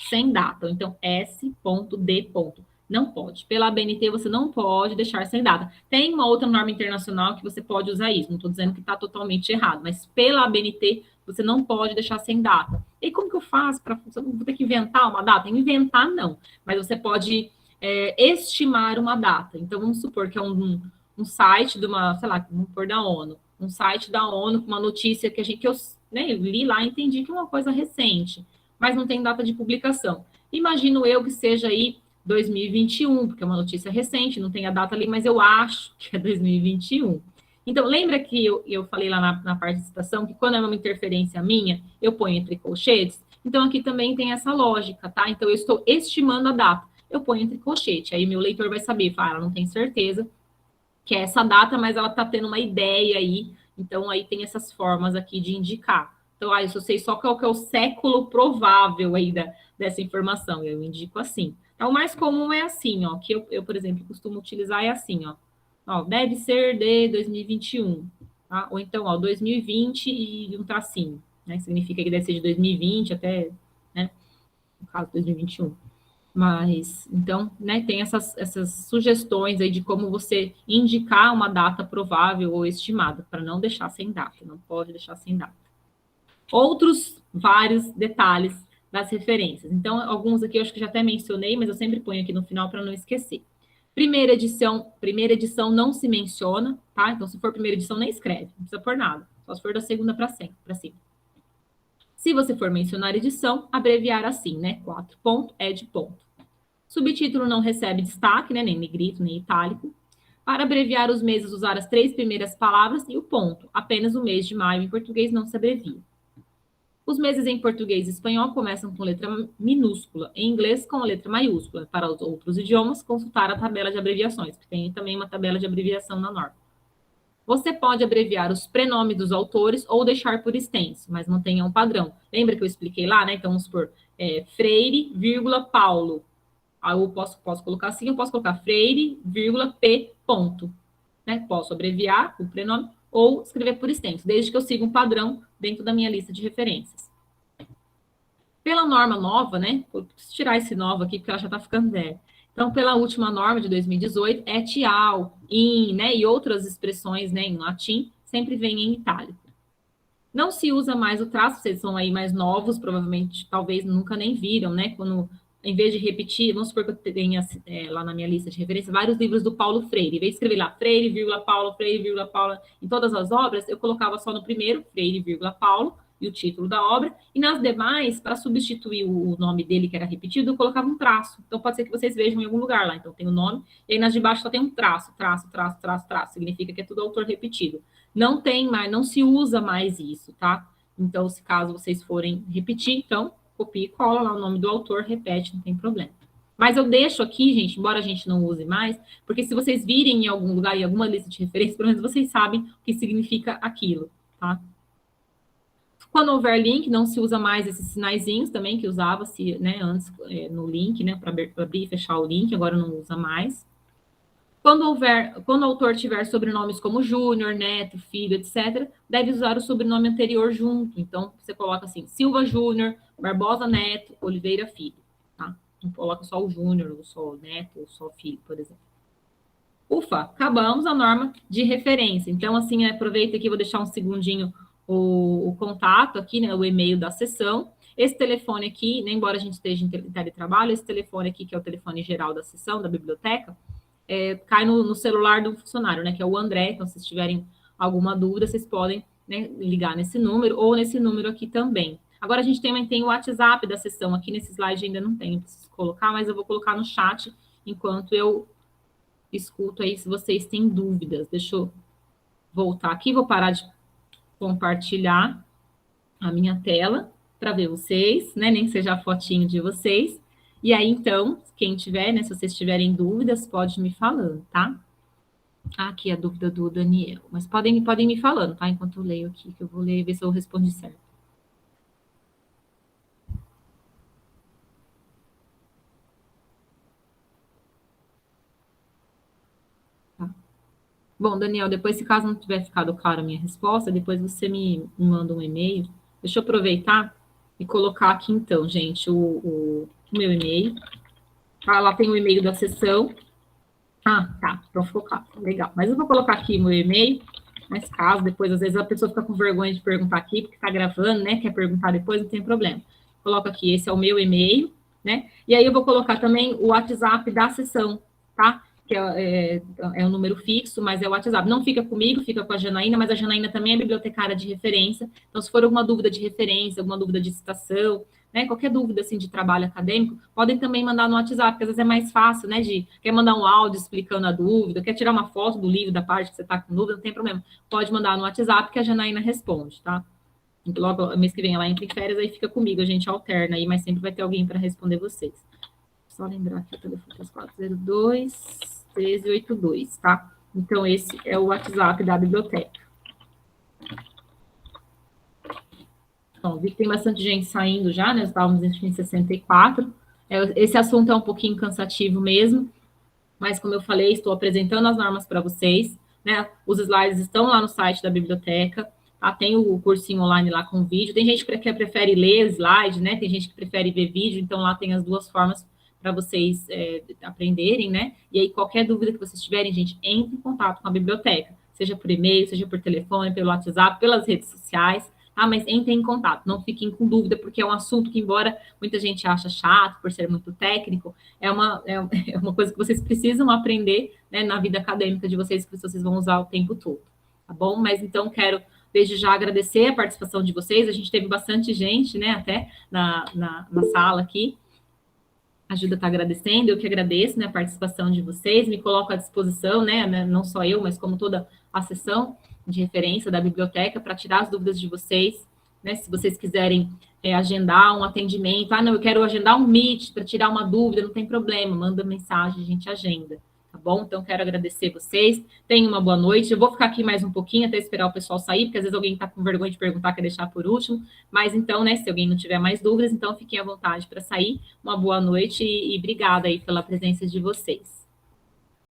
sem data, ou então S.D. Não pode. Pela ABNT, você não pode deixar sem data. Tem uma outra norma internacional que você pode usar isso. Não estou dizendo que está totalmente errado, mas pela ABNT, você não pode deixar sem data. E como que eu faço? Vou ter que inventar uma data? Inventar, não. Mas você pode estimar uma data. Então, vamos supor que é um site de uma, sei lá, vamos pôr da ONU. Um site da ONU com uma notícia que eu li lá e entendi que é uma coisa recente, mas não tem data de publicação. Imagino eu que seja aí 2021, porque é uma notícia recente, não tem a data ali, mas eu acho que é 2021. Então, lembra que eu falei lá na parte de citação que quando é uma interferência minha, eu ponho entre colchetes? Então, aqui também tem essa lógica, tá? Então, eu estou estimando a data. Eu ponho entre colchete, aí meu leitor vai saber, ela não tem certeza que é essa data, mas ela está tendo uma ideia aí, então aí tem essas formas aqui de indicar. Então, eu sei só qual que é o século provável aí dessa informação, eu indico assim. Então, o mais comum é assim, ó, que eu, por exemplo, costumo utilizar é assim, ó, deve ser de 2021, tá? Ou então, ó, 2020 e um tracinho, né? Significa que deve ser de 2020 até, né, no caso, 2021. Mas, então, né, tem essas sugestões aí de como você indicar uma data provável ou estimada, para não deixar sem data, não pode deixar sem data. Outros vários detalhes das referências. Então, alguns aqui eu acho que já até mencionei, mas eu sempre ponho aqui no final para não esquecer. Primeira edição não se menciona, tá? Então, se for primeira edição, nem escreve, não precisa pôr nada, só se for da segunda para cima. Se você for mencionar edição, abreviar assim, né? 4.ed. Subtítulo não recebe destaque, né? Nem negrito, nem itálico. Para abreviar os meses, usar as 3 primeiras palavras e o ponto. Apenas o mês de maio em português não se abrevia. Os meses em português e espanhol começam com letra minúscula, em inglês com a letra maiúscula. Para os outros idiomas, consultar a tabela de abreviações, que tem também uma tabela de abreviação na norma. Você pode abreviar os prenomes dos autores ou deixar por extenso, mas mantenha um padrão. Lembra que eu expliquei lá, né? Então, vamos supor, Freire, Paulo. Aí eu posso colocar assim, eu posso colocar Freire, P, ponto. Né? Posso abreviar o prenome ou escrever por extenso, desde que eu siga um padrão dentro da minha lista de referências. Pela norma nova, né? Vou tirar esse novo aqui, porque ela já está ficando velha. Então, pela última norma de 2018, et al, in, né? E outras expressões, né, em latim, sempre vem em itálico. Não se usa mais o traço, vocês são aí mais novos, provavelmente, talvez nunca nem viram, né? Quando, em vez de repetir, vamos supor que eu tenha lá na minha lista de referência vários livros do Paulo Freire. Em vez de escrever lá Freire, vírgula, Paulo, Freire, vírgula, Paulo, em todas as obras, eu colocava só no primeiro, Freire, vírgula, Paulo, e o título da obra, e nas demais, para substituir o nome dele, que era repetido, eu colocava um traço. Então, pode ser que vocês vejam em algum lugar lá. Então, tem o nome, e aí nas de baixo só tem um traço, traço, traço, traço, traço. Significa que é tudo autor repetido. Não tem mais, não se usa mais isso, tá? Então, se caso vocês forem repetir, então, copia e cola lá o nome do autor, repete, não tem problema. Mas eu deixo aqui, gente, embora a gente não use mais, porque se vocês virem em algum lugar, em alguma lista de referência, pelo menos vocês sabem o que significa aquilo, tá? Quando houver link, não se usa mais esses sinaizinhos também, que usava-se, né, antes no link, né, para abrir e fechar o link, agora não usa mais. Quando o autor tiver sobrenomes como Júnior, Neto, Filho, etc., deve usar o sobrenome anterior junto. Então, você coloca assim, Silva Júnior, Barbosa Neto, Oliveira Filho, tá? Não coloca só o Júnior, ou só o Neto, ou só o Filho, por exemplo. Ufa, acabamos a norma de referência. Então, assim, aproveita aqui, vou deixar um segundinho o contato aqui, né, o e-mail da sessão. Esse telefone aqui, né, embora a gente esteja em teletrabalho, esse telefone aqui, que é o telefone geral da sessão, da biblioteca, cai no celular do funcionário, né, que é o André. Então, se vocês tiverem alguma dúvida, vocês podem, né, ligar nesse número ou nesse número aqui também. Agora, a gente também tem o WhatsApp da sessão. Aqui nesse slide ainda não tem, preciso colocar, mas eu vou colocar no chat enquanto eu escuto aí se vocês têm dúvidas. Deixa eu voltar aqui, vou parar de compartilhar a minha tela para ver vocês, né? Nem que seja a fotinho de vocês. E aí, então, quem tiver, né? Se vocês tiverem dúvidas, pode me falando, tá? Aqui a dúvida do Daniel. Mas podem me falando, tá? Enquanto eu leio aqui, que eu vou ler e ver se eu respondi certo. Bom, Daniel, depois, se caso não tiver ficado claro a minha resposta, depois você me manda um e-mail. Deixa eu aproveitar e colocar aqui, então, gente, o meu e-mail. Ah, lá tem o e-mail da sessão. Ah, tá, então ficou claro, legal. Mas eu vou colocar aqui o meu e-mail, mas caso depois, às vezes, a pessoa fica com vergonha de perguntar aqui, porque tá gravando, né, quer perguntar depois, não tem problema. Coloco aqui, esse é o meu e-mail, né, e aí eu vou colocar também o WhatsApp da sessão, tá? Que é um número fixo, mas é o WhatsApp. Não fica comigo, fica com a Janaína, mas a Janaína também é bibliotecária de referência. Então, se for alguma dúvida de referência, alguma dúvida de citação, né, qualquer dúvida assim de trabalho acadêmico, podem também mandar no WhatsApp, porque às vezes é mais fácil, né, quer mandar um áudio explicando a dúvida, quer tirar uma foto do livro, da parte que você está com dúvida, não tem problema. Pode mandar no WhatsApp que a Janaína responde, tá? Logo, mês que vem ela entra em férias, aí fica comigo, a gente alterna aí, mas sempre vai ter alguém para responder vocês. Só lembrar aqui o telefone é 402 1382, tá? Então, esse é o WhatsApp da biblioteca. Então, vi que tem bastante gente saindo já, né? Estávamos em 64. Esse assunto é um pouquinho cansativo mesmo, mas, como eu falei, estou apresentando as normas para vocês, né? Os slides estão lá no site da biblioteca, tá? Tem o cursinho online lá com vídeo. Tem gente que prefere ler slide, né? Tem gente que prefere ver vídeo, então lá tem as duas formas para vocês aprenderem, né? E aí, qualquer dúvida que vocês tiverem, gente, entre em contato com a biblioteca, seja por e-mail, seja por telefone, pelo WhatsApp, pelas redes sociais, tá? Mas entrem em contato, não fiquem com dúvida, porque é um assunto que, embora muita gente acha chato, por ser muito técnico, é uma coisa que vocês precisam aprender, né, na vida acadêmica de vocês, que vocês vão usar o tempo todo, tá bom? Mas, então, quero desde já agradecer a participação de vocês. A gente teve bastante gente, né, até na sala aqui. A Ajuda está agradecendo, eu que agradeço, né, a participação de vocês, me coloco à disposição, né, não só eu, mas como toda a sessão de referência da biblioteca, para tirar as dúvidas de vocês, né, se vocês quiserem agendar um atendimento, não, eu quero agendar um Meet para tirar uma dúvida, não tem problema, manda mensagem, a gente agenda, tá bom? Então, quero agradecer vocês, tenham uma boa noite, eu vou ficar aqui mais um pouquinho até esperar o pessoal sair, porque às vezes alguém está com vergonha de perguntar, quer deixar por último, mas então, né, se alguém não tiver mais dúvidas, então fiquem à vontade para sair, uma boa noite e obrigada aí pela presença de vocês.